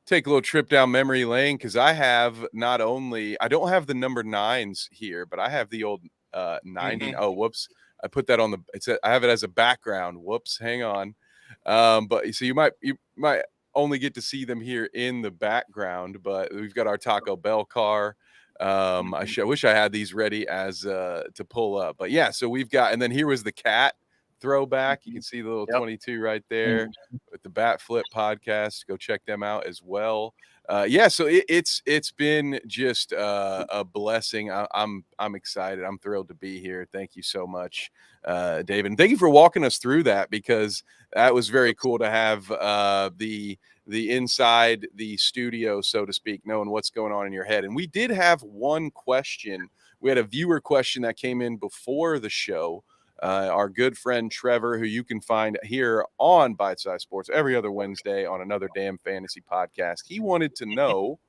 take a little trip down memory lane because I have not only I don't have the number 9s here, but I have the old 90. Mhm. Oh, whoops. I put that on I have it as a background. Whoops, hang on. But so you might only get to see them here in the background, but we've got our Taco Bell car. I wish I had these ready as to pull up. But yeah, so we've got, and then here was the cat throwback. You can see the little Yep. 22 right there with the Bat Flip podcast. Go check them out as well. Yeah, so it's been just a blessing. I'm excited. I'm thrilled to be here. Thank you so much, David. And thank you for walking us through that, because that was very cool to have the inside the studio, so to speak, knowing what's going on in your head. And we did have one question. We had a viewer question that came in before the show. Our good friend Trevor, who you can find here on Bite Size Sports every other Wednesday on Another Damn Fantasy podcast. He wanted to know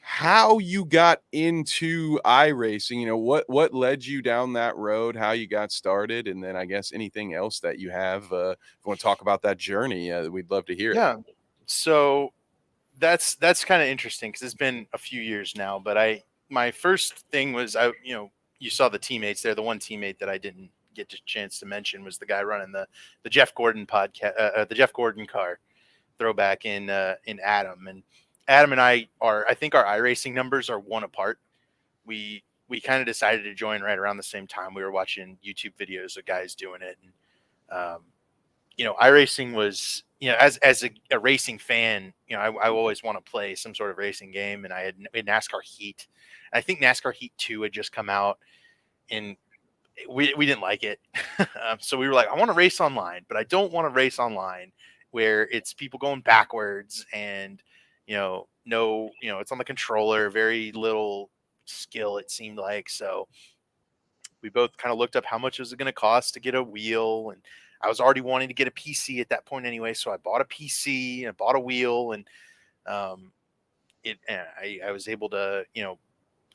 how you got into iRacing. You know, what led you down that road, how you got started, and then I guess anything else that you have. If you want to talk about that journey, we'd love to hear it. Yeah. So that's kind of interesting because it's been a few years now. But my first thing was you saw the teammates there. The one teammate that I didn't get a chance to mention was the guy running the Jeff Gordon podcast, the Jeff Gordon car throwback in Adam. And Adam and I think our iRacing numbers are one apart. We kind of decided to join right around the same time. We were watching YouTube videos of guys doing it. And, iRacing was, as a racing fan, I always want to play some sort of racing game. And I had NASCAR Heat. I think NASCAR Heat 2 had just come out, and we didn't like it. So we were like, I want to race online, but I don't want to race online where it's people going backwards and, it's on the controller, very little skill, it seemed like. So we both kind of looked up how much was it going to cost to get a wheel. And I was already wanting to get a PC at that point anyway. So I bought a PC and I bought a wheel, and I was able to,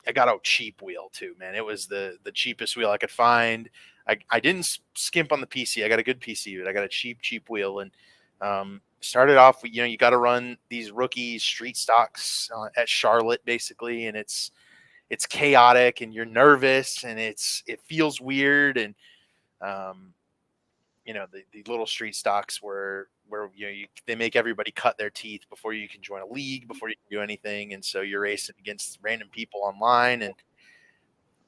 I got a cheap wheel too, man. It was the cheapest wheel I could find. I didn't skimp on the PC. I got a good PC, but I got a cheap wheel. And started off, you got to run these rookie street stocks at Charlotte, basically. And it's chaotic, and you're nervous, and it feels weird. And, the little street stocks where they make everybody cut their teeth before you can join a league, before you can do anything. And so you're racing against random people online. And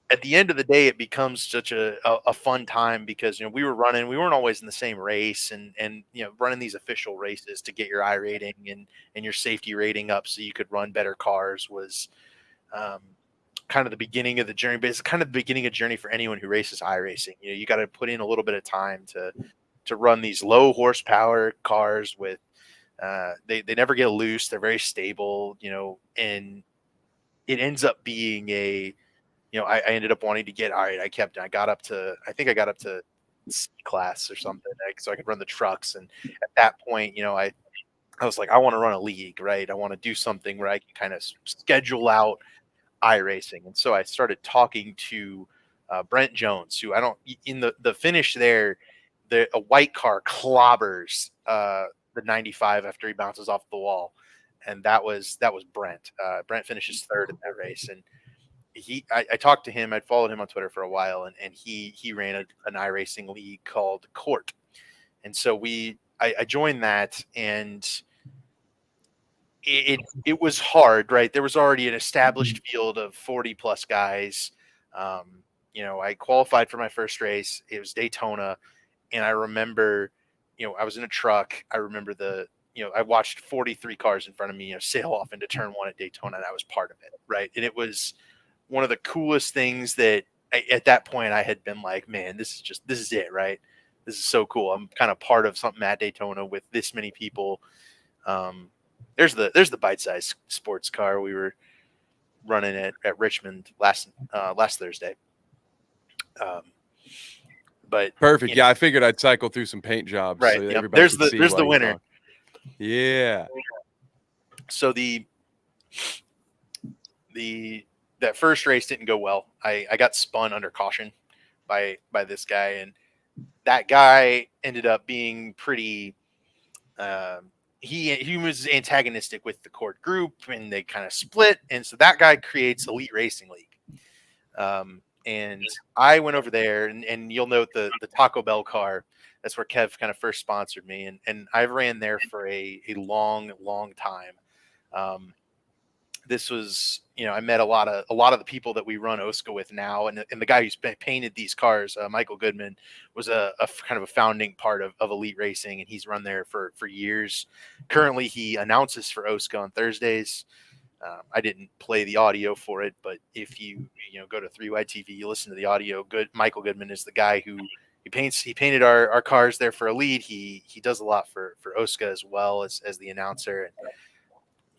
at the end of the day, it becomes such a fun time because, we weren't always in the same race, and running these official races to get your I rating and your safety rating up so you could run better cars was, kind of the beginning of the journey. But it's kind of the beginning of the journey for anyone who races iRacing. You got to put in a little bit of time to run these low horsepower cars with, they never get loose. They're very stable, and it ends up being I ended up wanting to get, all right, I got up to C class or something, so I could run the trucks. And at that point, I was like, I want to run a league, right? I want to do something where I can kind of schedule out iRacing. And so I started talking to Brent Jones, who in the finish there, a white car clobbers the 95 after he bounces off the wall. And that was Brent. Brent finishes third in that race. And I talked to him. I'd followed him on Twitter for a while, and he ran an iRacing league called Court. And so I joined that, and it was hard, right? There was already an established field of 40 plus guys. I qualified for my first race. It was Daytona. And I remember, I was in a truck. I remember I watched 43 cars in front of me, sail off into turn one at Daytona, and I was part of it. Right. And it was one of the coolest things that at that point I had been like, man, this is it. Right. This is so cool. I'm kind of part of something at Daytona with this many people. There's the bite size sports car we were running at Richmond last Thursday. But Perfect. Yeah, I figured I'd cycle through some paint jobs. Right. So Yep. everybody There's could see the winner. talk. Yeah. So that first race didn't go well. I got spun under caution by this guy, and that guy ended up being pretty he was antagonistic with the court group, and they kind of split, and so that guy creates Elite Racing League. And I went over there, and you'll note the Taco Bell car. That's where Kev kind of first sponsored me, and I ran there for a long time. This was, I met a lot of the people that we run OSCA with now, and the guy who's painted these cars, Michael Goodman, was a kind of a founding part of Elite Racing, and he's run there for years. Currently, he announces for OSCA on Thursdays. I didn't play the audio for it, but if you go to 3Y TV, you listen to the audio. Michael Goodman is the guy who he painted our cars there for Elite. He does a lot for OSCA as well as the announcer. And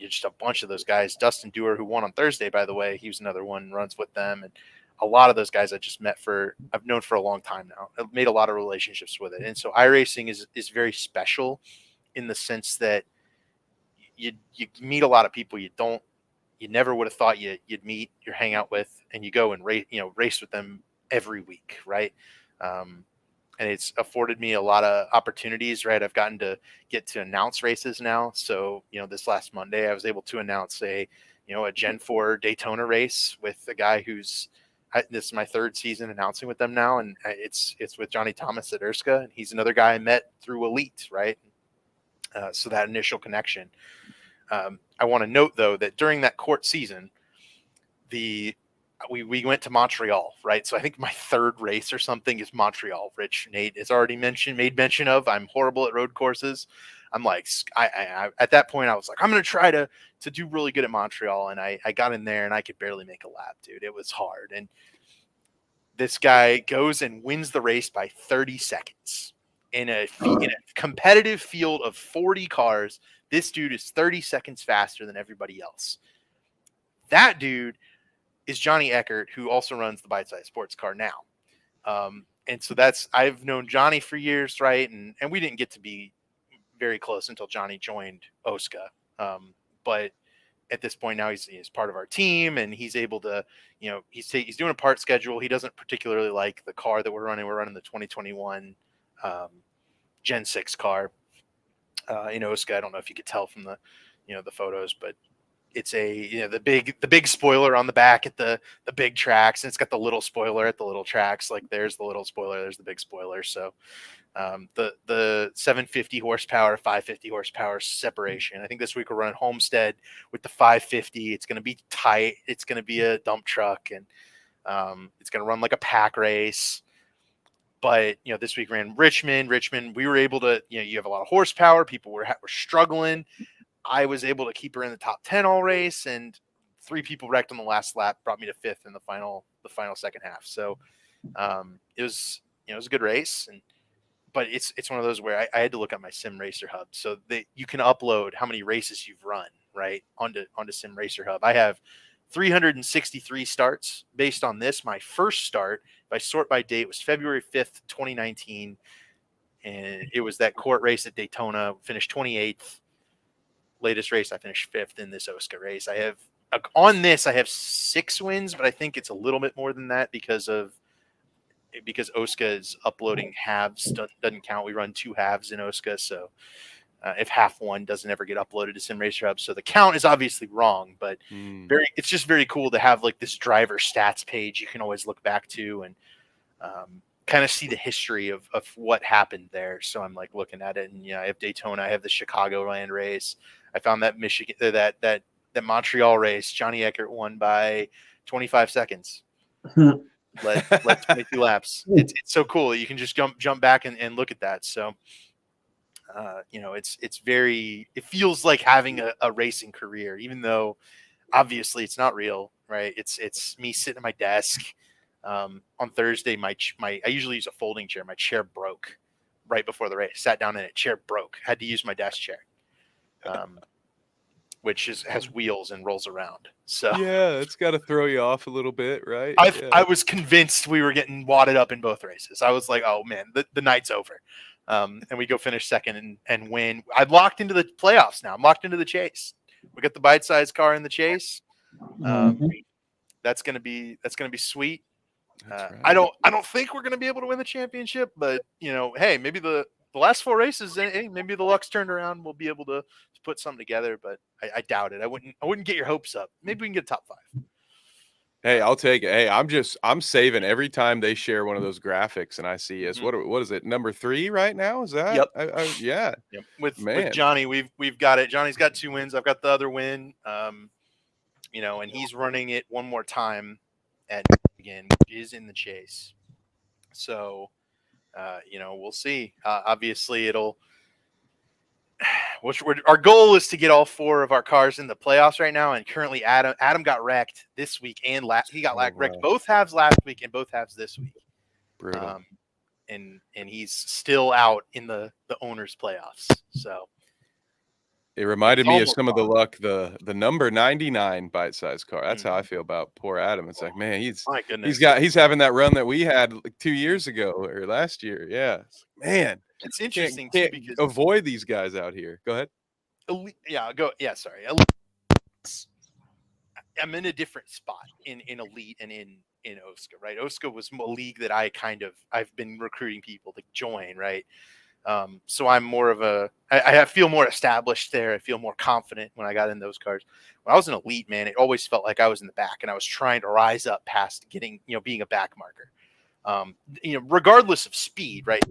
just a bunch of those guys. Dustin Dewar, who won on Thursday, by the way, he was another one, runs with them. And a lot of those guys I've known for a long time now. I've made a lot of relationships with it. And so iRacing is very special in the sense that you meet a lot of people you never would have thought you'd meet, you hang out with, and you go and race with them every week. Right. And it's afforded me a lot of opportunities, right? I've gotten to get to announce races now. So, this last Monday, I was able to announce a Gen 4 Daytona race with a guy this is my third season announcing with them now. And it's with Johnny Thomas at Erska. And he's another guy I met through Elite, right? So that initial connection. I want to note, though, that during that court season, we went to Montreal, right? So I think my third race or something is Montreal. Nate has already made mention of. I'm horrible at road courses. I'm like, I at that point I was like, I'm going to try to do really good at Montreal. And I got in there and I could barely make a lap, dude. It was hard. And this guy goes and wins the race by 30 seconds in a competitive field of 40 cars. This dude is 30 seconds faster than everybody else. That dude is Johnny Eckert, who also runs the Bite Size Sports Car now. And so I've known Johnny for years, right? And we didn't get to be very close until Johnny joined OSCA. But at this point now he's part of our team, and he's able to, he's doing a part schedule. He doesn't particularly like the car that we're running. We're running the 2021 Gen 6 car in OSCA. I don't know if you could tell from the photos, but it's the big spoiler on the back at the big tracks, and it's got the little spoiler at the little tracks. Like there's the little spoiler, there's the big spoiler. So the 750 horsepower, 550 horsepower separation. I think this week we're running Homestead with the 550. It's going to be tight. It's going to be a dump truck, and it's going to run like a pack race. But this week ran Richmond. We were able to, you have a lot of horsepower. People were struggling. I was able to keep her in the top 10 all race, and 3 people wrecked on the last lap, brought me to 5th in the final second half. So it was a good race, but it's one of those where I had to look at my Sim Racer Hub, so that you can upload how many races you've run right onto Sim Racer Hub. I have 363 starts based on this. My first start, if I sort by date, was February 5th, 2019, and it was that court race at Daytona. Finished 28th. Latest race, I finished 5th in this OSCA race. I have 6 wins, but I think it's a little bit more than that because OSCA is uploading halves doesn't count. We run 2 halves in OSCA, so if half one doesn't ever get uploaded to Sim Racer Hub, so the count is obviously wrong. But it's just very cool to have like this driver stats page you can always look back to and kind of see the history of what happened there. So I'm like looking at it, and I have Daytona, I have the Chicagoland race. I found that Michigan, that Montreal race, Johnny Eckert won by 25 seconds. Led 22 laps. It's so cool. You can just jump back and look at that. So, it feels like having a racing career, even though obviously it's not real, right? It's me sitting at my desk. On Thursday, I usually use a folding chair. My chair broke right before the race. Sat down in it, chair broke. Had to use my desk chair. Which has wheels and rolls around. So yeah, it's got to throw you off a little bit, right? I was convinced we were getting wadded up in both races. I was like, oh man, the night's over. And we go finish second and win. I'm locked into the playoffs now. I'm locked into the chase. We got the bite-sized car in the chase. That's gonna be sweet. Right. I don't think we're gonna be able to win the championship, but hey, maybe the the last 4 races, maybe the luck's turned around. We'll be able to put something together, but I doubt it. I wouldn't get your hopes up. Maybe we can get a top 5. Hey, I'll take it. Hey, I'm saving every time they share one of those graphics and I see us. Mhm. What is it? Number 3 right now? Is that? Yep. Yeah. Yep. With Man. Johnny, we've got it. Johnny's got 2 wins. I've got the other win. And he's running it one more time at again, which is in the chase. So, we'll see. Obviously, our goal is to get all 4 of our cars in the playoffs right now. And currently, Adam got wrecked this week and he got wrecked both halves last week and both halves this week. Brutal. And he's still out in the owners' playoffs. So it reminded me of almost some of the luck, the number 99 bite-sized car. That's how I feel about poor Adam. It's like, man, my goodness, he's having that run that we had like 2 years ago or last year. Yeah, man, it's interesting can't too because avoid these guys out here. Go ahead. Sorry. I'm in a different spot in Elite and in OSCA, right? OSCA was a league that I've been recruiting people to join, right? So I'm more of I feel more established there. I feel more confident when I got in those cars. When I was an Elite, man, it always felt like I was in the back and I was trying to rise up past getting, being a back marker. Regardless of speed, right?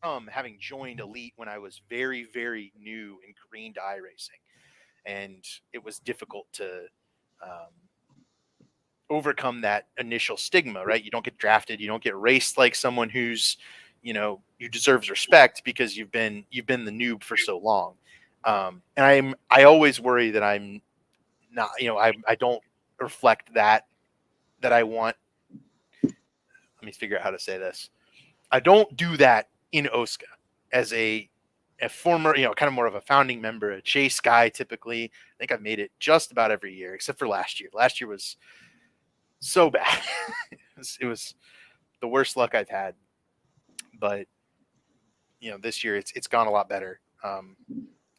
Having joined Elite when I was very, very new in green dye racing, and it was difficult to overcome that initial stigma, right? You don't get drafted, you don't get raced like someone who's, who deserves respect because you've been the noob for so long. And I always worry that I'm not, I don't reflect that I want. Let me figure out how to say this. I don't do that in OSCA as a former, kind of more of a founding member, a chase guy. Typically, I think I've made it just about every year except for last year. Last year was so bad. it was the worst luck I've had. But this year it's gone a lot better.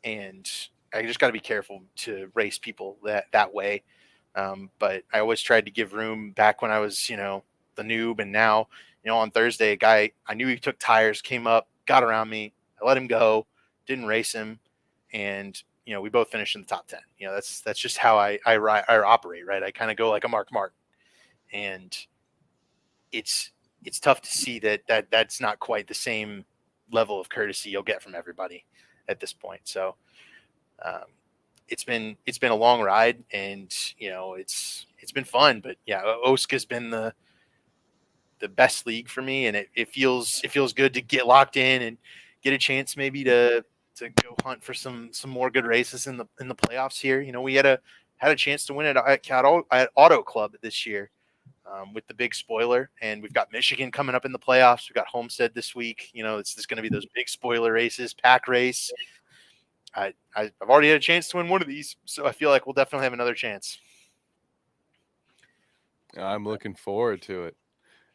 And I just got to be careful to race people that way. But I always tried to give room back when I was, the noob, and now, on Thursday, a guy I knew he took tires, came up, got around me. I let him go, didn't race him, and we both finished in the top 10. That's just how I operate, right? I kind of go like a Mark Martin, and it's tough to see that's not quite the same level of courtesy you'll get from everybody at this point. So it's been a long ride, and it's been fun, but yeah, OSCA's been the best league for me, and it feels good to get locked in and get a chance maybe to go hunt for some more good races in the playoffs here. We had a chance to win it at Auto Club this year with the big spoiler, and we've got Michigan coming up in the playoffs. We've got Homestead this week. It's going to be those big spoiler races, pack race. I've already had a chance to win one of these, so I feel like we'll definitely have another chance. I'm looking forward to it.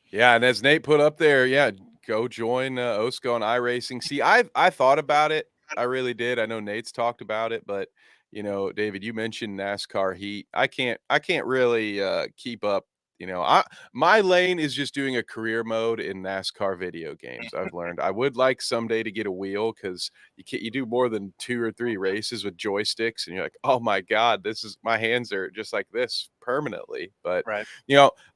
Yeah, and as Nate put up there, yeah, go join OSCO and iRacing. See, I thought about it. I really did. I know Nate's talked about it, but David, you mentioned NASCAR Heat. I can't really keep up. My lane is just doing a career mode in NASCAR video games. I've learned I would like someday to get a wheel, because you do more than 2 or 3 races with joysticks, and you're like, oh my god, my hands are just like this permanently. But right.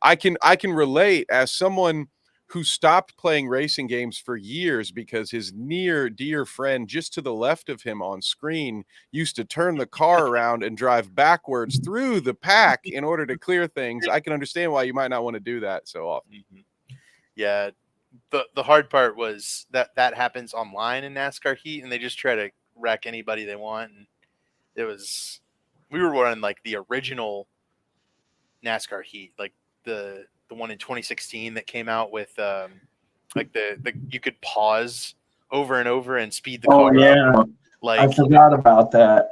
I can relate as someone who stopped playing racing games for years because his near dear friend just to the left of him on screen used to turn the car around and drive backwards through the pack in order to clear things. I can understand why you might not want to do that so often. Mm-hmm. Yeah. The hard part was that happens online in NASCAR Heat, and they just try to wreck anybody they want. And we were running like the original NASCAR Heat, like the one in 2016 that came out with like the you could pause over and over and speed the car yeah up. Like, I forgot about that.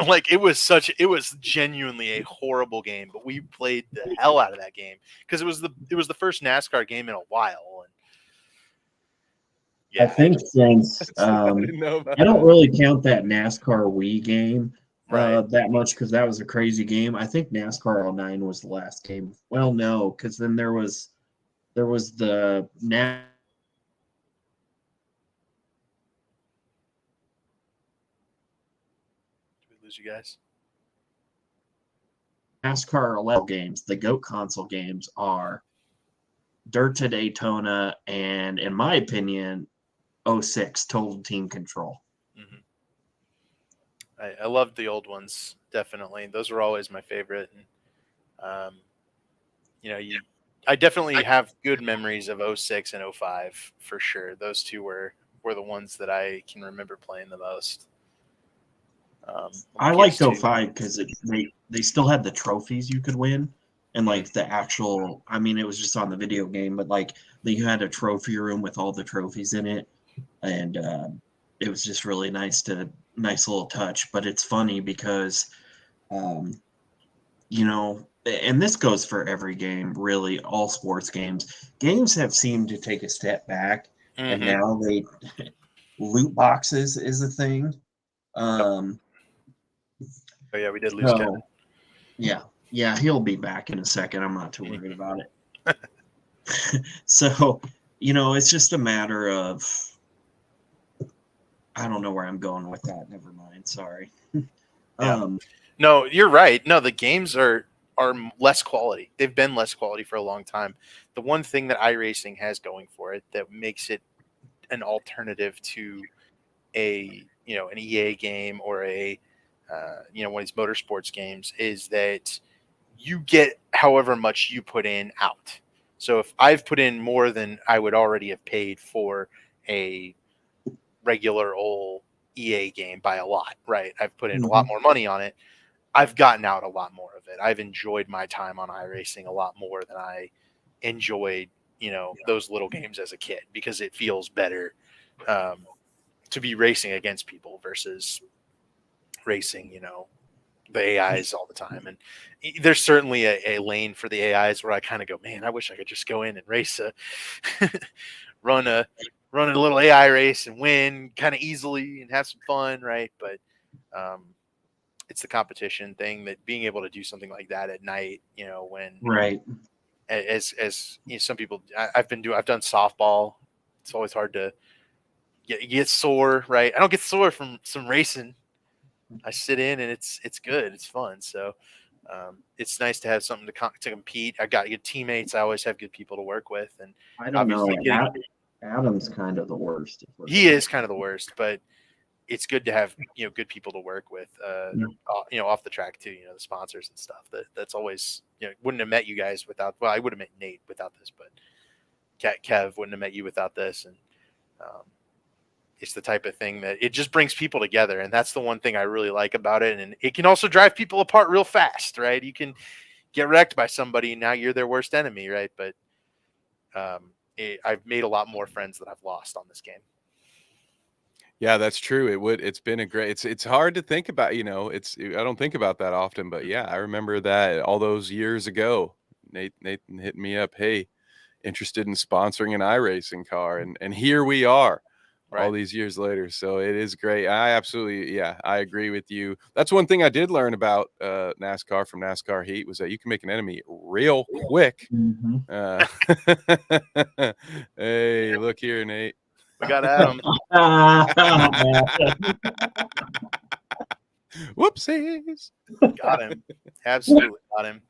Like it was genuinely a horrible game, but we played the hell out of that game because it was the first NASCAR game in a while. And I think since I don't really count that NASCAR Wii game that much, because that was a crazy game. I think NASCAR 09 was the last game. Well, no, because then there was there was the Did we lose you guys? NASCAR 11 games, the GOAT console games are Dirt to Daytona, and in my opinion, '06 Total Team Control. Mm-hmm. I loved the old ones, definitely. Those were always my favorite. And, I definitely have good memories of '06 and '05 for sure. Those two were the ones that I can remember playing the most. I liked PS2. '05 because they still had the trophies you could win, and Mm-hmm. like the actual. I mean, it was just on the video game, but like you had a trophy room with all the trophies in it, and it was just really nice little touch. But it's funny because, and this goes for every game, really, all sports games. Games have seemed to take a step back, and Mm-hmm. now loot boxes is a thing. Oh yeah, we did lose Kevin. Yeah, he'll be back in a second. I'm not too worried about it. So, it's just a matter of, I don't know where I'm going with that. Never mind. Sorry. Yeah. No, you're right. No, the games are less quality. They've been less quality for a long time. The one thing that iRacing has going for it that makes it an alternative to an EA game or one of these motorsports games is that you get however much you put in out. So if I've put in more than I would already have paid for a regular old EA game by a lot, right? I've put in a lot more money on it. I've gotten out a lot more of it. I've enjoyed my time on iRacing a lot more than I enjoyed, those little games as a kid, because it feels better to be racing against people versus racing, the AIs all the time. And there's certainly a lane for the AIs where I kind of go, man, I wish I could just go in and race run a little AI race and win kind of easily and have some fun, right? But it's the competition thing, that being able to do something like that at night, when right. As some people, I've done softball. It's always hard to get sore, right? I don't get sore from some racing. I sit in and it's good. It's fun. So it's nice to have something to compete. I got good teammates. I always have good people to work with, and I don't know. obviously Adam's kind of the worst. he is kind of the worst, but it's good to have good people to work with. Off the track too. The sponsors and stuff. That's always wouldn't have met you guys without. Well, I would have met Nate without this, but Kev wouldn't have met you without this, and it's the type of thing that it just brings people together. And that's the one thing I really like about it. And it can also drive people apart real fast, right? You can get wrecked by somebody and now you're their worst enemy, right? But I've made a lot more friends than I've lost on this game. Yeah, that's true. It's been a great, it's hard to think about, I don't think about that often, but yeah, I remember that all those years ago, Nathan hit me up, hey, interested in sponsoring an iRacing car. And here we are. All these years later. So it is great. I agree with you. That's one thing I did learn about NASCAR from NASCAR Heat, was that you can make an enemy real quick. Hey, look here, Nate. We got Adam. Whoopsies. Got him. Absolutely got him.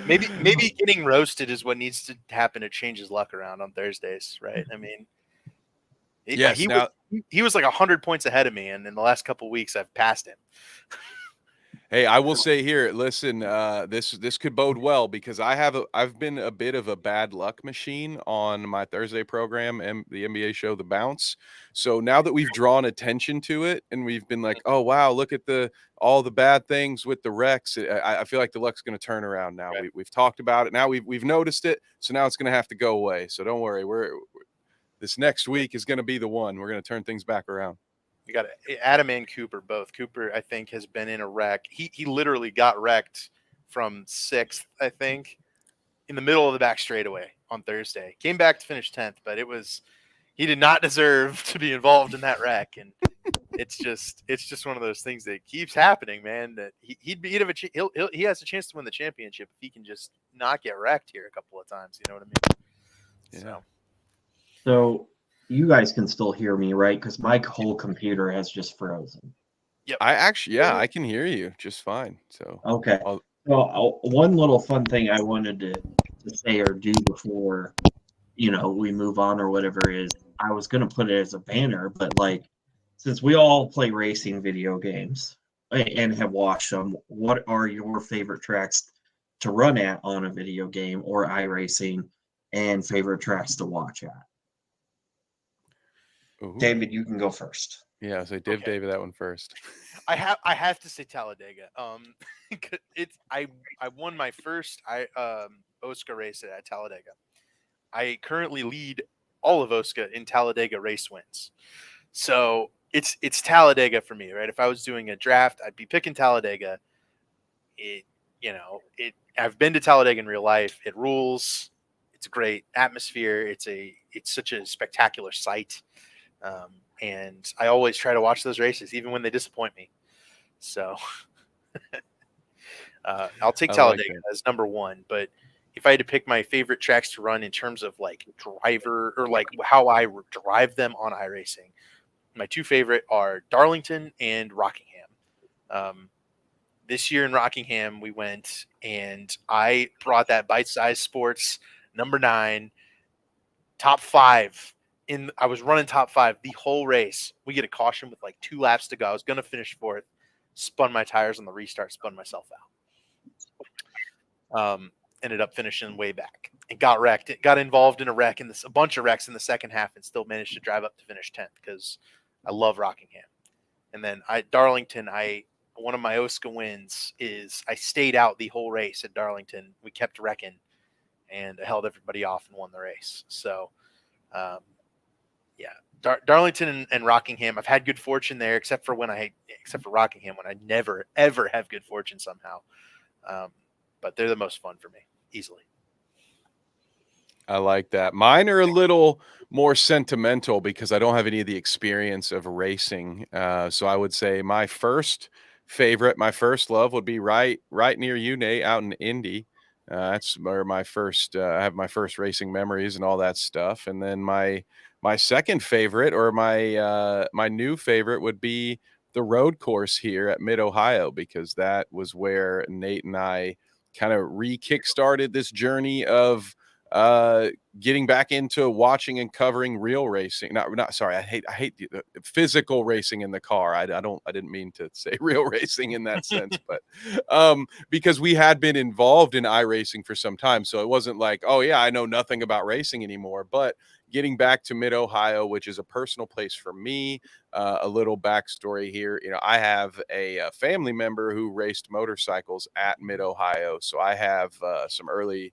Maybe getting roasted is what needs to happen to change his luck around on Thursdays, right? I mean, yes, he was like 100 points ahead of me, and in the last couple of weeks, I've passed him. Hey, I will say here, listen, this could bode well, because I've been a bit of a bad luck machine on my Thursday program and the NBA show The Bounce. So now that we've drawn attention to it and we've been like, oh wow, look at all the bad things with the wrecks, I feel like the luck's going to turn around now. Right. We've talked about it. Now we've noticed it. So now it's going to have to go away. So don't worry. This next week is going to be the one. We're going to turn things back around. We got Adam and Cooper both. Cooper, I think, has been in a wreck. He literally got wrecked from 6th, I think, in the middle of the back straightaway on Thursday. Came back to finish 10th, but he did not deserve to be involved in that wreck, and it's just one of those things that keeps happening, man. That he'd have he has a chance to win the championship if he can just not get wrecked here a couple of times. You know what I mean? Yeah. So you guys can still hear me, right? Because my whole computer has just frozen. Yep. I can hear you just fine. So Okay. I'll- So one little fun thing I wanted to say or do before, we move on or whatever is I was going to put it as a banner, but like, since we all play racing video games and have watched them, what are your favorite tracks to run at on a video game or iRacing and favorite tracks to watch at? Ooh. David, you can go first. Yeah, so give Okay. David that one first. I have to say Talladega. I won my first OSCA race at Talladega. I currently lead all of OSCA in Talladega race wins. So it's Talladega for me, right? If I was doing a draft, I'd be picking Talladega. I've been to Talladega in real life. It rules. It's a great atmosphere. It's such a spectacular sight. And I always try to watch those races, even when they disappoint me. So I'll take Talladega as number one. But if I had to pick my favorite tracks to run in terms of like driver or like how I drive them on iRacing, my two favorite are Darlington and Rockingham. This year in Rockingham, we went and I brought that Bite Size Sports number 9, top 5. I was running top 5 the whole race. We get a caution with like 2 laps to go. I was going to finish 4th, spun my tires on the restart, spun myself out. Ended up finishing way back and got wrecked. It got involved in a bunch of wrecks in the second half and still managed to drive up to finish 10th because I love Rockingham. And then Darlington, one of my OSCA wins is I stayed out the whole race at Darlington. We kept wrecking and I held everybody off and won the race. So, Darlington and Rockingham. I've had good fortune there, except for Rockingham, when I never ever have good fortune somehow. But they're the most fun for me, easily. I like that. Mine are a little more sentimental because I don't have any of the experience of racing. So I would say my first love would be right near you, Nate, out in Indy. That's where I have my first racing memories and all that stuff. And then my second favorite, or my new favorite, would be the road course here at Mid Ohio, because that was where Nate and I kind of kickstarted this journey of getting back into watching and covering real racing. I hate the physical racing in the car. I didn't mean to say real racing in that sense, but because we had been involved in iRacing for some time. So it wasn't like, oh yeah, I know nothing about racing anymore, but getting back to Mid Ohio, which is a personal place for me. A little backstory here. I have a family member who raced motorcycles at Mid Ohio. So I have some early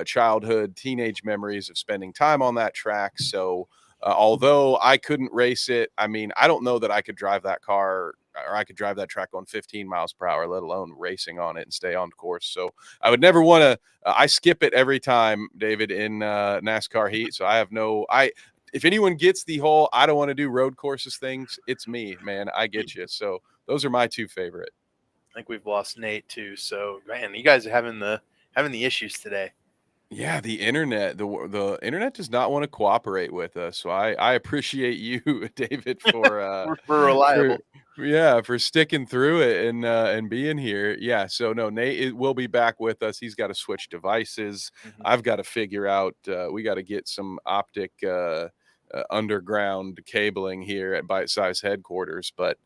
childhood, teenage memories of spending time on that track. So although I couldn't race it, I mean, I don't know that I could drive that car, or I could drive that track on 15 miles per hour, let alone racing on it and stay on course. So I would never want to, I skip it every time, David, in NASCAR heat. So if anyone gets the whole, I don't want to do road courses things, it's me, man. I get you. So those are my two favorite. I think we've lost Nate too. So man, you guys are having the issues today. Yeah, the internet, the internet does not want to cooperate with us. So I appreciate you, David, for we're reliable. for sticking through it and being here. Yeah, so no, Nate will be back with us. He's got to switch devices. Mm-hmm. I've got to figure out we got to get some optic underground cabling here at Bite Size headquarters. But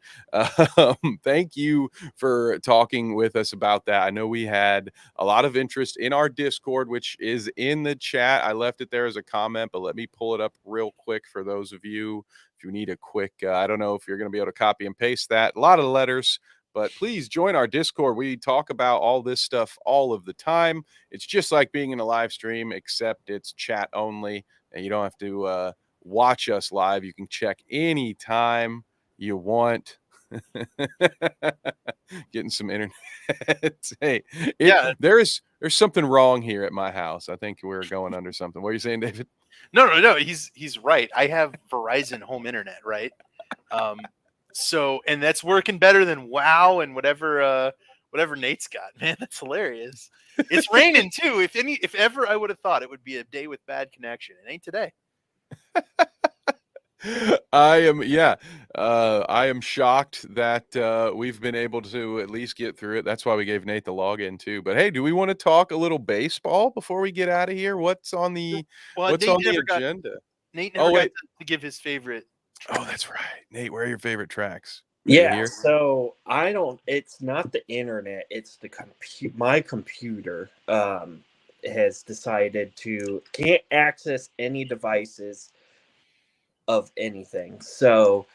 thank you for talking with us about that. I know we had a lot of interest in our Discord, which is in the chat. I left it there as a comment, but let me pull it up real quick for those of you. If you need a quick, I don't know if you're going to be able to copy and paste that. A lot of letters, but please join our Discord. We talk about all this stuff all of the time. It's just like being in a live stream, except it's chat only, and you don't have to watch us live. You can check anytime you want. Getting some internet. Hey, there's something wrong here at my house. I think we're going under something. What are you saying, David? No. He's right. I have Verizon home internet, right? So, and that's working better than WoW and whatever Nate's got. Man, that's hilarious. It's raining too. If ever I would have thought it would be a day with bad connection, it ain't today. I am shocked that we've been able to at least get through it. That's why we gave Nate the login too. But hey, do we want to talk a little baseball before we get out of here? What's on the Well, agenda? Nate Oh never got wait. to give his favorite. Oh, that's right. Nate, where are your favorite tracks? Are they Yeah, here? so I don't. It's not the internet. It's the my computer has decided to can't access any devices of anything. So,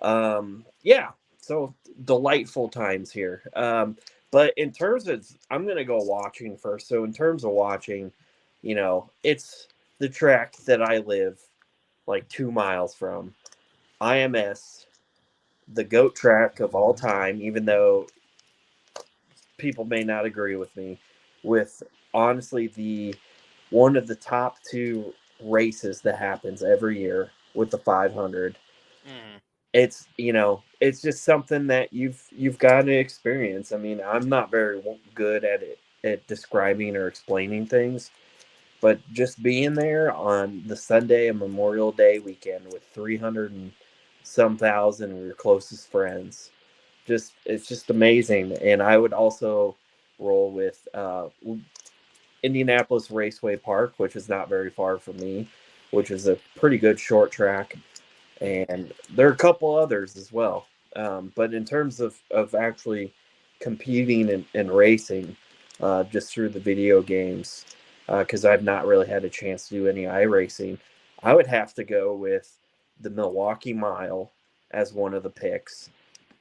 yeah. So delightful times here. But in terms of, I'm gonna go watching first. So in terms of watching, it's the track that I live like 2 miles from. IMS, the GOAT track of all time, even though people may not agree with me, with honestly the one of the top two races that happens every year with the 500. Mm. It's just something that you've got to experience. I mean, I'm not very good at describing or explaining things, but just being there on the Sunday and Memorial Day weekend with 300 and some thousand of your closest friends, it's just amazing. And I would also roll with Indianapolis Raceway Park, which is not very far from me, which is a pretty good short track. And there are a couple others as well. But in terms of actually competing and racing, just through the video games, because I've not really had a chance to do any iRacing, I would have to go with the Milwaukee Mile as one of the picks,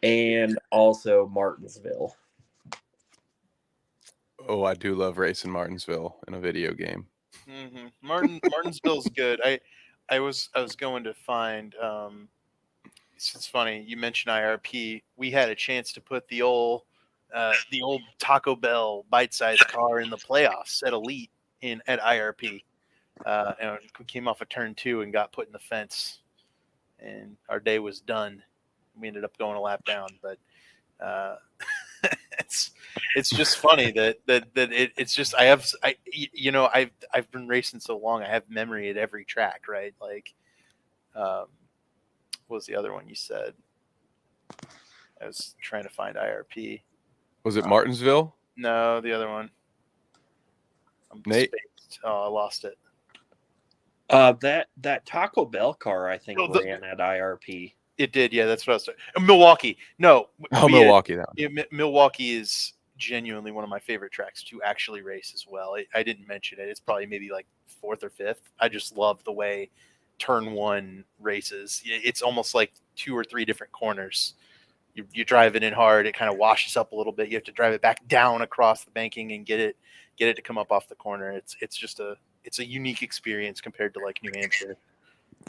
and also Martinsville. Oh, I do love racing Martinsville in a video game. Mm-hmm. Martinsville's good. I was going to find. It's funny you mentioned IRP. We had a chance to put the old Taco Bell bite-sized car in the playoffs at Elite at IRP, and we came off a turn 2 and got put in the fence, and our day was done. We ended up going a lap down, but it's just funny it's just I've been racing so long, I have memory at every track, right? Like, what was the other one you said? I was trying to find IRP. Was it Martinsville? No, the other one. I'm Nate? spaced. Oh, I lost it. That Taco Bell car, I think, ran at IRP. It did, yeah. That's what I was saying. Milwaukee. No. Milwaukee. Milwaukee is genuinely one of my favorite tracks to actually race as well. I didn't mention it. It's probably maybe like 4th or 5th. I just love the way turn 1 races. It's almost like 2 or 3 different corners. You drive it in hard, it kind of washes up a little bit. You have to drive it back down across the banking and get it to come up off the corner. It's just a unique experience compared to like New Hampshire.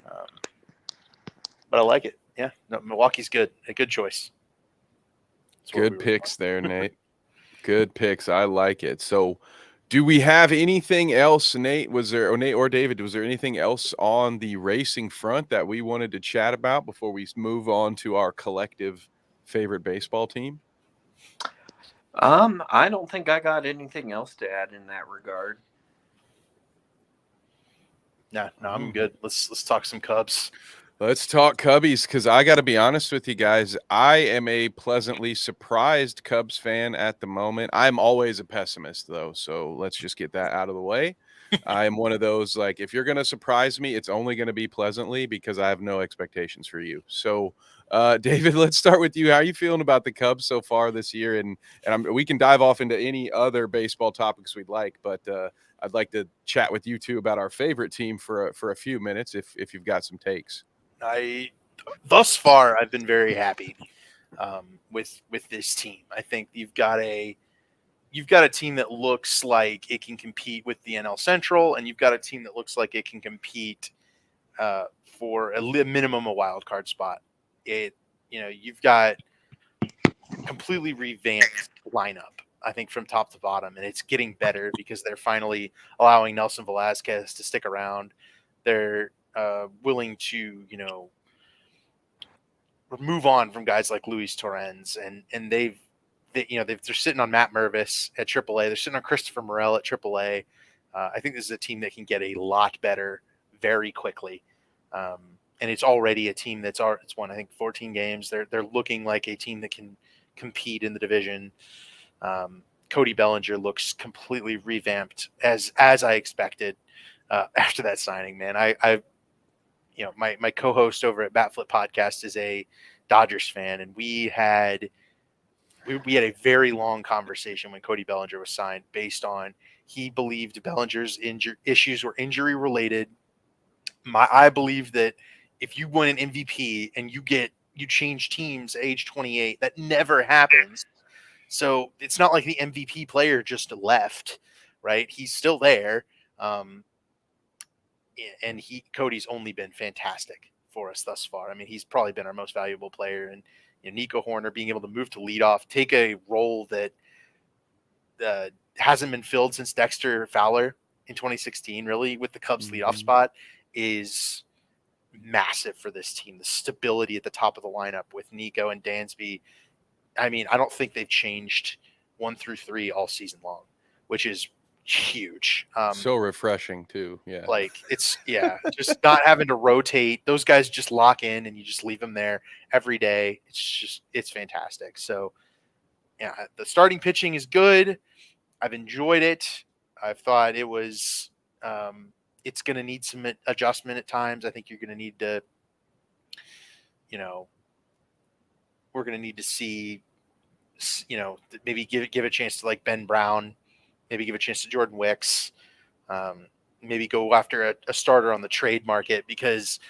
But I like it. Yeah, no, Milwaukee's good. A good choice. Good picks there, Nate. Good picks. I like it. So, do we have anything else, Nate? Nate or David, was there anything else on the racing front that we wanted to chat about before we move on to our collective favorite baseball team? I don't think I got anything else to add in that regard. No, I'm good. Let's talk some Cubs. Let's talk Cubbies, because I got to be honest with you guys. I am a pleasantly surprised Cubs fan at the moment. I'm always a pessimist, though, so let's just get that out of the way. I am one of those, like, if you're going to surprise me, it's only going to be pleasantly, because I have no expectations for you. So, David, let's start with you. How are you feeling about the Cubs so far this year? And we can dive off into any other baseball topics we'd like, but I'd like to chat with you two about our favorite team for a few minutes, if you've got some takes. Thus far, I've been very happy with this team. I think you've got a team that looks like it can compete with the NL Central, and you've got a team that looks like it can compete for a minimum a wild card spot. You've got completely revamped lineup, I think, from top to bottom, and it's getting better because they're finally allowing Nelson Velasquez to stick around. They're willing to, move on from guys like Luis Torrens, and they're sitting on Matt Mervis at AAA. They're sitting on Christopher Morel at AAA. I think this is a team that can get a lot better very quickly. And it's already a team it's won, I think, 14 games. They're looking like a team that can compete in the division. Cody Bellinger looks completely revamped as I expected after that signing, man. My co-host over at Batflip Podcast is a Dodgers fan, and we had a very long conversation when Cody Bellinger was signed based on he believed Bellinger's issues were injury related. I believe that if you win an MVP and you change teams at age 28, that never happens. So it's not like the MVP player just left, right? He's still there. And Cody's only been fantastic for us thus far. I mean, he's probably been our most valuable player. And Nico Horner being able to move to leadoff, take a role that hasn't been filled since Dexter Fowler in 2016, really, with the Cubs leadoff spot, is massive for this team. The stability at the top of the lineup with Nico and Dansby. I mean, I don't think they've changed 1 through 3 all season long, which is huge. So refreshing too. Yeah. Like just not having to rotate. Those guys just lock in and you just leave them there every day. It's fantastic. So yeah, the starting pitching is good. I've enjoyed it. I've thought it was, it's going to need some adjustment at times. I think you're going to need to, we're going to need to see, maybe give a chance to like Ben Brown, maybe give a chance to Jordan Wicks, maybe go after a starter on the trade market because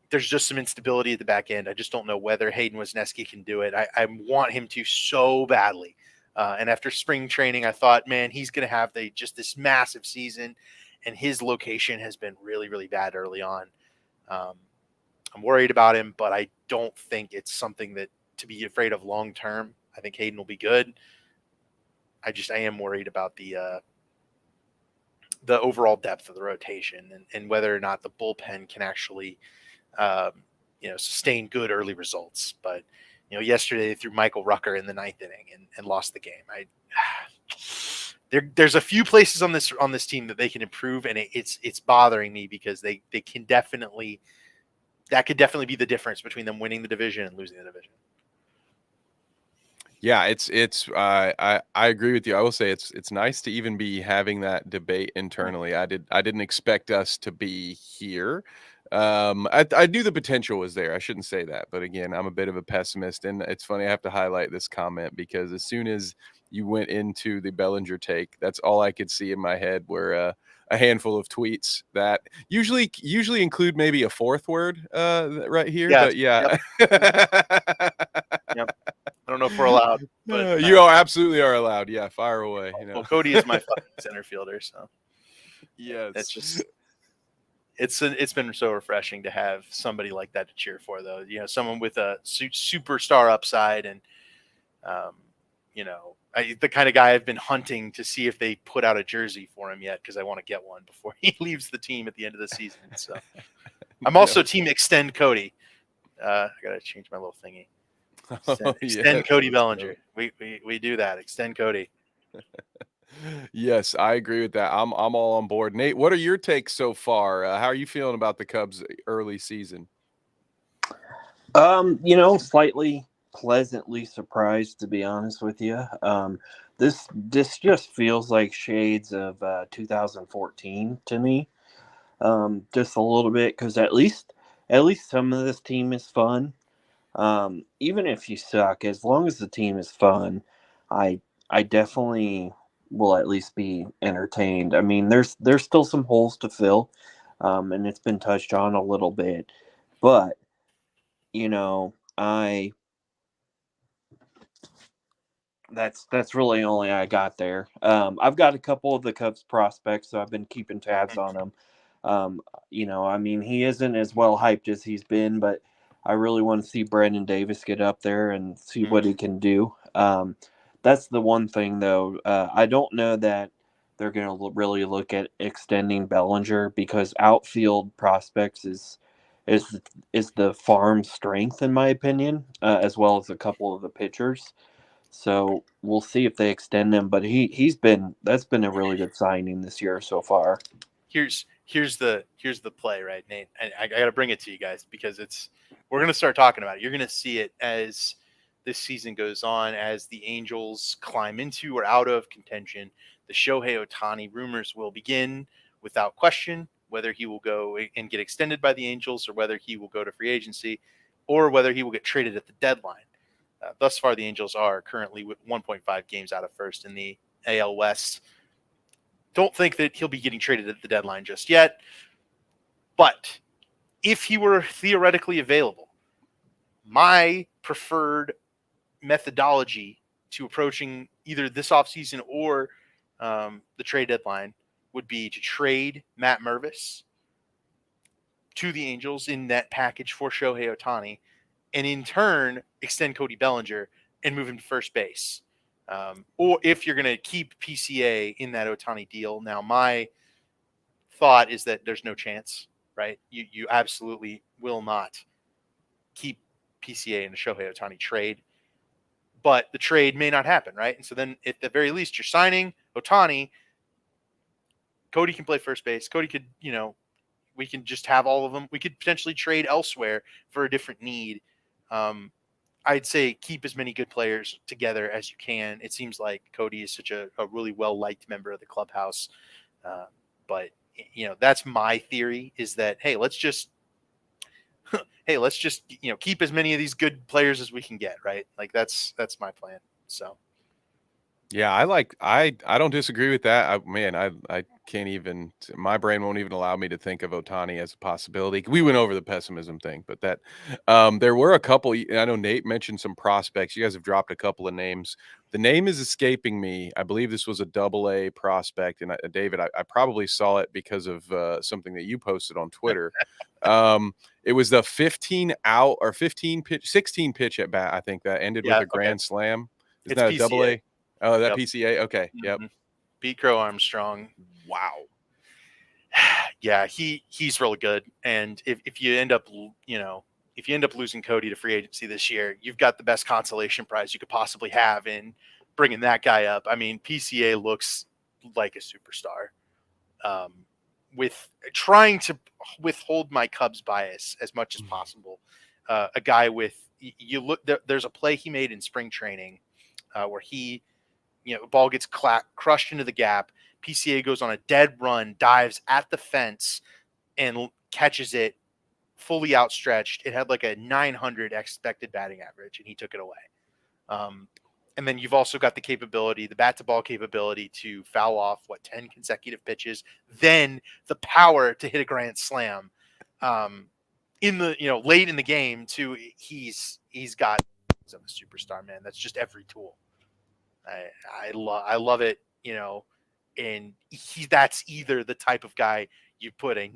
there's just some instability at the back end. I just don't know whether Hayden Wesneski can do it. I want him to so badly. And after spring training, I thought, man, he's going to have this massive season, and his location has been really, really bad early on. I'm worried about him, but I don't think it's something that to be afraid of long term. I think Hayden will be good. I am worried about the overall depth of the rotation and whether or not the bullpen can actually, sustain good early results. But, yesterday they threw Michael Rucker in the 9th inning and lost the game. There's a few places on this team that they can improve, and it's bothering me because they can definitely, that could definitely be the difference between them winning the division and losing the division. Yeah, I agree with you. I will say it's nice to even be having that debate internally. I didn't expect us to be here. I knew the potential was there. I shouldn't say that, but again, I'm a bit of a pessimist, and it's funny I have to highlight this comment because as soon as you went into the Bellinger take, that's all I could see in my head were a handful of tweets that usually include maybe a fourth word right here. Yeah, but yeah. Yep. I don't know if we're allowed, but you absolutely are allowed. Yeah, fire away. Well, Cody is my fucking center fielder, so yeah, that's just it's been so refreshing to have somebody like that to cheer for, though. Someone with a superstar upside, and the kind of guy I've been hunting to see if they put out a jersey for him yet because I want to get one before he leaves the team at the end of the season. So I'm also team extend Cody. I gotta change my little thingy. Extend Cody Bellinger. We do that. Extend Cody. Yes, I agree with that. I'm all on board. Nate, what are your takes so far? How are you feeling about the Cubs' early season? Slightly pleasantly surprised, to be honest with you. This just feels like shades of 2014 to me. Just a little bit, because at least some of this team is fun. Even if you suck, as long as the team is fun, I definitely will at least be entertained. I mean, there's still some holes to fill, and it's been touched on a little bit, but that's really only I got there. I've got a couple of the Cubs prospects, so I've been keeping tabs on them. I mean, he isn't as well hyped as he's been, but I really want to see Brandon Davis get up there and see what he can do. That's the one thing, though. I don't know that they're going to really look at extending Bellinger because outfield prospects is is the farm strength, in my opinion, as well as a couple of the pitchers. So we'll see if they extend him. But that's been a really good signing this year so far. Here's the play, right, Nate? I got to bring it to you guys because we're going to start talking about it. You're going to see it as this season goes on, as the Angels climb into or out of contention. The Shohei Ohtani rumors will begin without question, whether he will go and get extended by the Angels or whether he will go to free agency or whether he will get traded at the deadline. Thus far, the Angels are currently with 1.5 games out of first in the AL West. Don't think that he'll be getting traded at the deadline just yet. But if he were theoretically available, my preferred methodology to approaching either this offseason or the trade deadline would be to trade Matt Mervis to the Angels in that package for Shohei Ohtani, and in turn extend Cody Bellinger and move him to first base. Or if you're going to keep PCA in that Ohtani deal. Now, my thought is that there's no chance, right? You absolutely will not keep PCA in the Shohei Ohtani trade, but the trade may not happen, right? And so then at the very least, you're signing Ohtani. Cody can play first base. Cody could, we can just have all of them. We could potentially trade elsewhere for a different need. I'd say keep as many good players together as you can. It seems like Cody is such a really well-liked member of the clubhouse. But, that's my theory, is that, hey, let's just keep as many of these good players as we can get, right? Like that's my plan. So. Yeah, I don't disagree with that. I can't even, my brain won't even allow me to think of Ohtani as a possibility. We went over the pessimism thing, but there were a couple. I know Nate mentioned some prospects. You guys have dropped a couple of names. The name is escaping me. I believe this was a AA prospect, and David, I probably saw it because of something that you posted on Twitter. It was the 15 out or 16 pitch at bat. I think that ended with a grand slam. Isn't that a PCA. AA? Oh, that Yep. PCA? Okay. Yep. Pete Crow Armstrong. Wow. Yeah, he's really good. And if you end up, losing Cody to free agency this year, you've got the best consolation prize you could possibly have in bringing that guy up. I mean, PCA looks like a superstar. With trying to withhold my Cubs bias as much as possible. A guy there's a play he made in spring training where he, ball gets crushed into the gap. PCA goes on a dead run, dives at the fence, and catches it fully outstretched. It had like a 900 expected batting average, and he took it away. And then you've also got the bat-to-ball capability to foul off, 10 consecutive pitches, then the power to hit a grand slam in the, late in the game too. He's got a superstar, man. That's just every tool. I love it, and that's either the type of guy you put a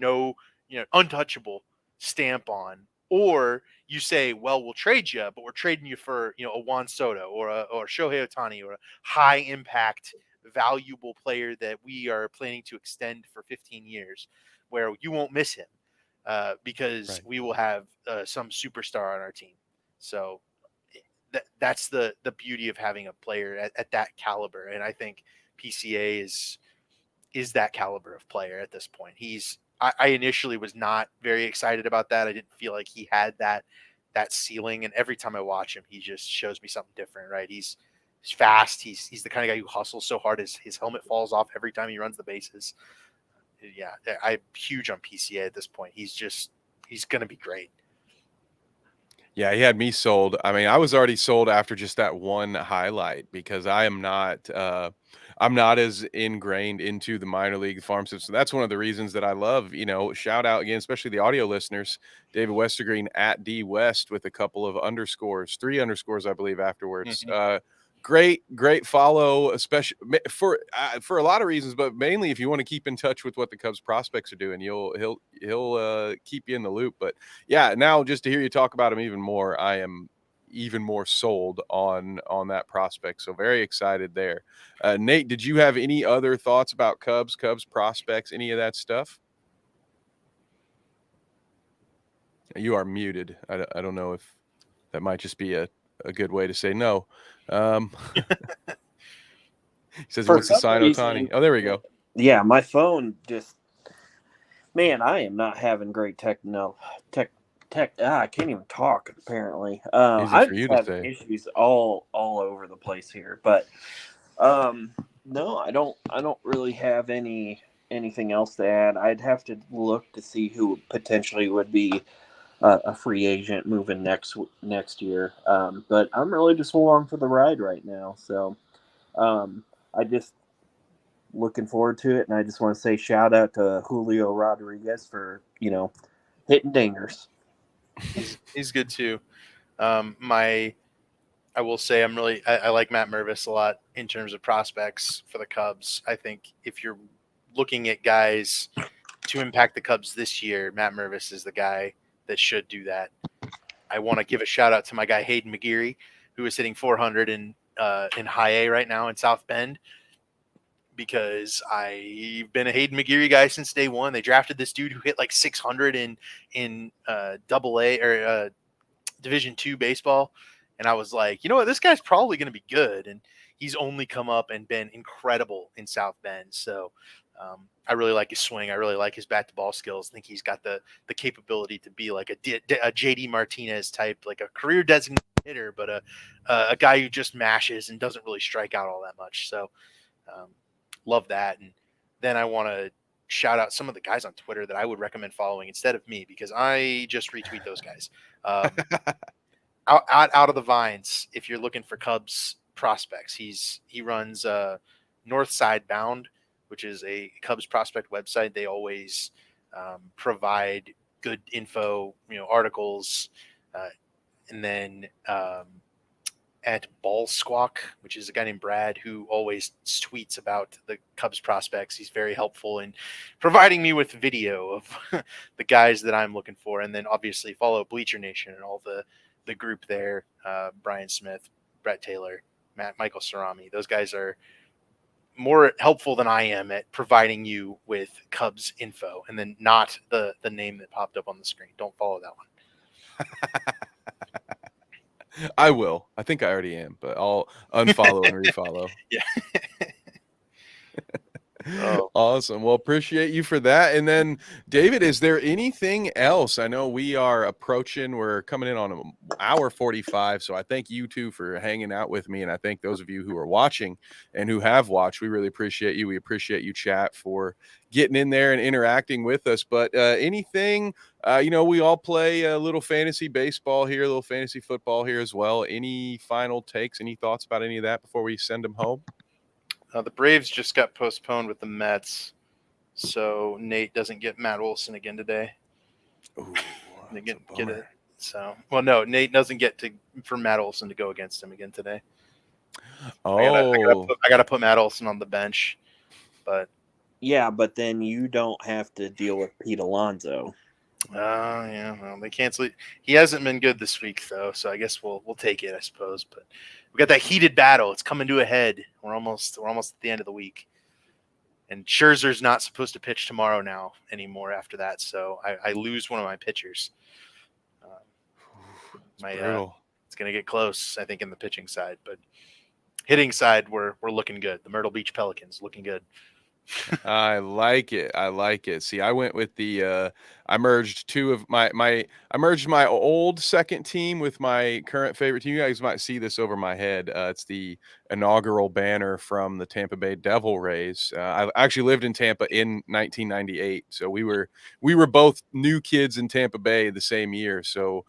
untouchable stamp on, or you say, well, we'll trade you, but we're trading you for, a Juan Soto or Shohei Ohtani or a high impact, valuable player that we are planning to extend for 15 years, where you won't miss him because we will have some superstar on our team. So that's the beauty of having a player at that caliber. And I think PCA is that caliber of player at this point. I initially was not very excited about that. I didn't feel like he had that ceiling. And every time I watch him, he just shows me something different, right? He's fast. He's the kind of guy who hustles so hard his helmet falls off every time he runs the bases. Yeah, I'm huge on PCA at this point. He's going to be great. Yeah, he had me sold. I mean, I was already sold after just that one highlight because I'm not as ingrained into the minor league farm system. That's one of the reasons that I love, shout out again, especially the audio listeners, David Westergreen at D West with a couple of underscores, 3 underscores, I believe, afterwards. Mm-hmm. Great follow, especially for a lot of reasons, but mainly if you want to keep in touch with what the Cubs prospects are doing, he'll keep you in the loop. But yeah, now just to hear you talk about him even more, I am even more sold on that prospect. So very excited there. Nate, did you have any other thoughts about Cubs prospects, any of that stuff? You are muted. I don't know if that might just be a good way to say no. Um, he says he For wants to some sign reason, Otani. Oh, there we go. yeah, my phone just, man, I am not having great I can't even talk apparently. Easy I'm for just you to having say. issues all over the place here. But no, I don't really have anything else to add. I'd have to look to see who potentially would be a free agent moving next year. But I'm really just along for the ride right now. So I just looking forward to it, and I just want to say shout out to Julio Rodriguez for hitting dingers. He's good too. My I will say I like Matt Mervis a lot in terms of prospects for the Cubs. I think if you're looking at guys to impact the Cubs this year, Matt Mervis is the guy that should do that. I want to give a shout out to my guy Hayden McGeary, who is hitting 400 in high A right now in South Bend, because I've been a Hayden McGeary guy since day one. They drafted this dude who hit like 600 in Double A or Division II baseball, and I was like, you know what, this guy's probably going to be good, and he's only come up and been incredible in South Bend. So I really like his swing. I really like his bat to ball skills. I think he's got the capability to be like a JD Martinez type, like a career designated hitter, but a guy who just mashes and doesn't really strike out all that much. So love that. And then I want to shout out some of the guys on Twitter that I would recommend following instead of me, because I just retweet those guys. Out of the vines, if you're looking for Cubs prospects, he runs Northside Bound, which is a Cubs prospect website. They always provide good info, articles, and then at Ball Squawk, which is a guy named Brad who always tweets about the Cubs prospects. He's very helpful in providing me with video of the guys that I'm looking for. And then obviously follow Bleacher Nation and all the group there. Brian Smith, Brett Taylor, Michael Cerami. Those guys are more helpful than I am at providing you with Cubs info, and then not the name that popped up on the screen. Don't follow that one. I will. I think I already am, but I'll unfollow and refollow. Yeah. Oh. Awesome. Well, appreciate you for that. And then, David, is there anything else? I know we're coming in on an hour 45. So I thank you two for hanging out with me. And I thank those of you who are watching and who have watched. We really appreciate you. We appreciate you, chat, for getting in there and interacting with us. But anything, we all play a little fantasy baseball here, a little fantasy football here as well. Any final takes, any thoughts about any of that before we send them home? The Braves just got postponed with the Mets, so Nate doesn't get Matt Olson again today. Ooh, they get it. So, well, no, Nate doesn't get for Matt Olson to go against him again today. Oh, I gotta put Matt Olson on the bench, but yeah, but then you don't have to deal with Pete Alonso. Yeah, well, they canceled. He hasn't been good this week though, so I guess we'll take it, I suppose. But we got that heated battle. It's coming to a head. We're almost at the end of the week, and Scherzer's not supposed to pitch tomorrow now anymore. After that, so I lose one of my pitchers. It's gonna get close, I think, in the pitching side, but hitting side we're looking good. The Myrtle Beach Pelicans looking good. I like it. See, I went with I merged I merged my old second team with my current favorite team. You guys might see this over my head. It's the inaugural banner from the Tampa Bay Devil Rays. I actually lived in Tampa in 1998, so we were both new kids in Tampa Bay the same year. So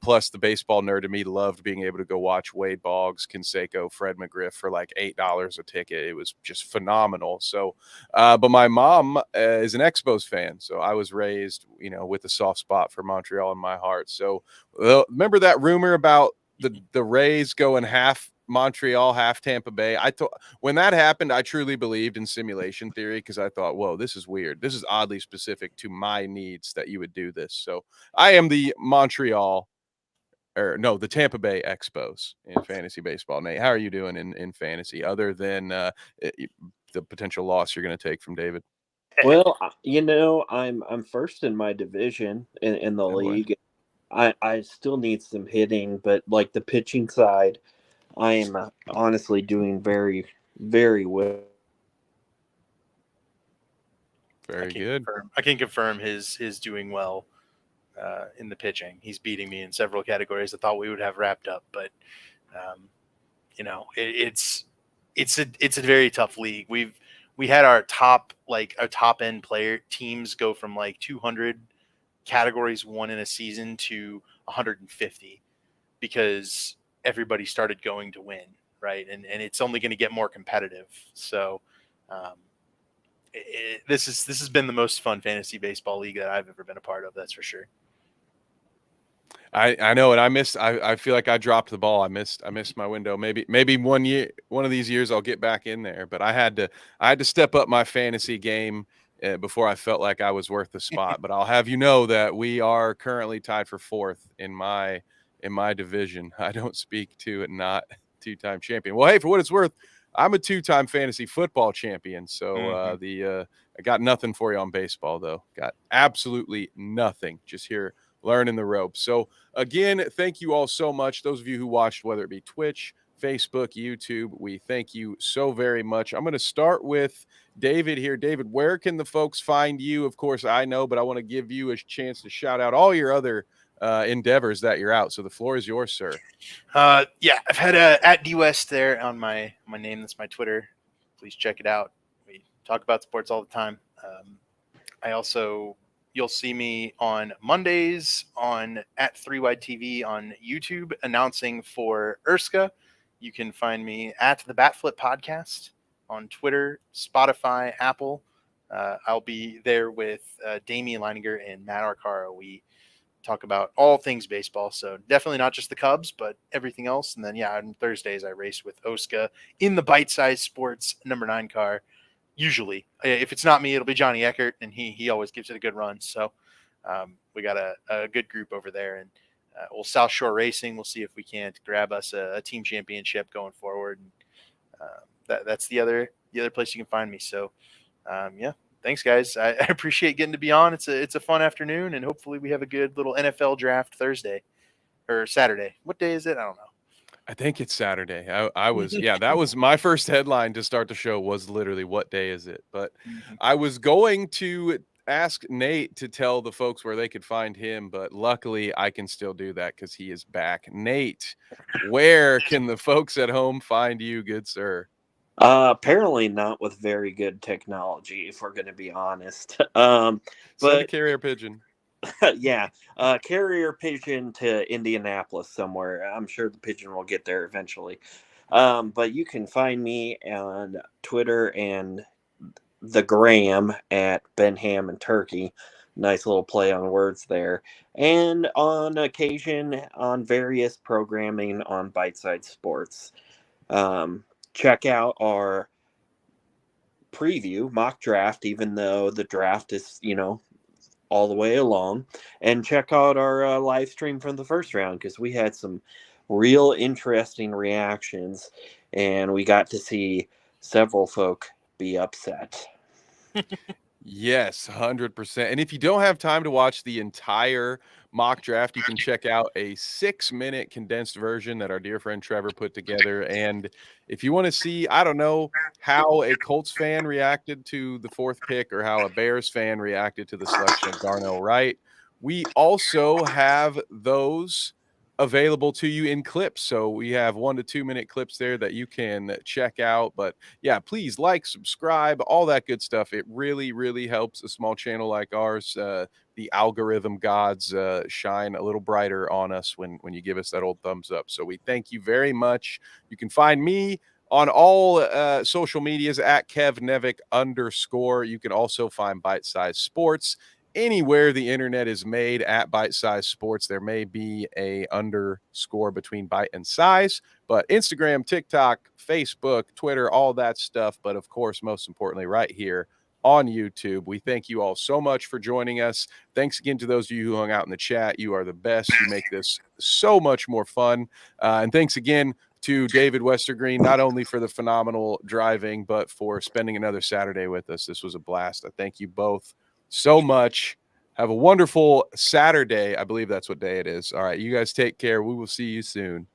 plus the baseball nerd in me loved being able to go watch Wade Boggs, Canseco, Fred McGriff for like $8 a ticket. It was just phenomenal. So but my mom is an Expos fan, so I was raised, with a soft spot for Montreal in my heart. So remember that rumor about the Rays going half Montreal, half Tampa Bay? When that happened, I truly believed in simulation theory, because I thought, whoa, this is weird. This is oddly specific to my needs that you would do this. So I am the the Tampa Bay Expos in fantasy baseball. Nate, how are you doing in fantasy, other than the potential loss you're going to take from David? Well, I'm first in my division in the league. I still need some hitting, but like the pitching side, I am honestly doing very, very well. Very good. I can confirm his doing well in the pitching. He's beating me in several categories. I thought we would have wrapped up, but it's a very tough league. We had our top end player teams go from like 200 categories won in a season to 150 because everybody started going to win, right? And it's only going to get more competitive. So um, this has been the most fun fantasy baseball league that I've ever been a part of. That's for sure. I know, and I feel like I dropped the ball. I missed my window. Maybe one of these years I'll get back in there. But I had to step up my fantasy game before I felt like I was worth the spot. But I'll have you know that we are currently tied for fourth in my division. I don't speak to it, not two-time champion. Well, hey, for what it's worth, I'm a two-time fantasy football champion. So I got nothing for you on baseball though. Got absolutely nothing. Just here learning the ropes. So again, thank you all so much. Those of you who watched, whether it be Twitch, Facebook, YouTube, we thank you so very much. I'm going to start with David here. David, where can the folks find you? Of course, I know, but I want to give you a chance to shout out all your other endeavors that you're out. So the floor is yours, sir. Yeah, I've had at DWest there on my name. That's my Twitter. Please check it out. We talk about sports all the time. You'll see me on Mondays at 3Wide TV on YouTube announcing for Erska. You can find me at the Batflip Podcast on Twitter, Spotify, Apple. I'll be there with Damian Leininger and Matt Arcaro. We talk about all things baseball, so definitely not just the Cubs, but everything else. And then, on Thursdays, I race with Oska in the Bite Size Sports number 9 car. Usually, if it's not me, it'll be Johnny Eckert, and he always gives it a good run. So we got a good group over there, and we'll South Shore Racing. We'll see if we can't grab us a team championship going forward. And that's the other place you can find me. So thanks guys. I appreciate getting to be on. It's a fun afternoon, and hopefully we have a good little NFL draft Thursday or Saturday. What day is it? I don't know. I think it's Saturday. I was, that was my first headline to start the show was literally what day is it? But I was going to ask Nate to tell the folks where they could find him, but luckily I can still do that because he is back. Nate, where can the folks at home find you, good sir? Apparently not with very good technology, if we're going to be honest. Send a But carrier pigeon. yeah, carrier pigeon to Indianapolis somewhere. I'm sure the pigeon will get there eventually. But you can find me on Twitter and the Gram at Ben Ham and Turkey. Nice little play on words there. And on occasion on various programming on Bite Side Sports. Check out our preview mock draft, even though the draft is, all the way along, and check out our live stream from the first round because we had some real interesting reactions and we got to see several folk be upset. Yes, 100%. And if you don't have time to watch the entire mock draft, you can check out a 6-minute condensed version that our dear friend Trevor put together. And if you want to see, I don't know, how a Colts fan reacted to the 4th pick or how a Bears fan reacted to the selection of Darnell Wright, we also have those available to you in clips. So we have 1 to 2 minute clips there that you can check out. But yeah, please like, subscribe, all that good stuff. It really, really helps a small channel like ours. The algorithm gods shine a little brighter on us when you give us that old thumbs up. So we thank you very much. You can find me on all social medias at KevNevick _. You can also find Bite Size Sports anywhere the internet is made at Bite Size Sports. There may be a underscore between bite and size, but Instagram, TikTok, Facebook, Twitter, all that stuff. But of course, most importantly, right here on YouTube. We thank you all so much for joining us. Thanks again to those of you who hung out in the chat. You are the best. You make this so much more fun. And thanks again to David Westergreen, not only for the phenomenal driving, but for spending another Saturday with us. This was a blast. I thank you both so much. Have a wonderful Saturday. I believe that's what day it is. All right, you guys take care. We will see you soon.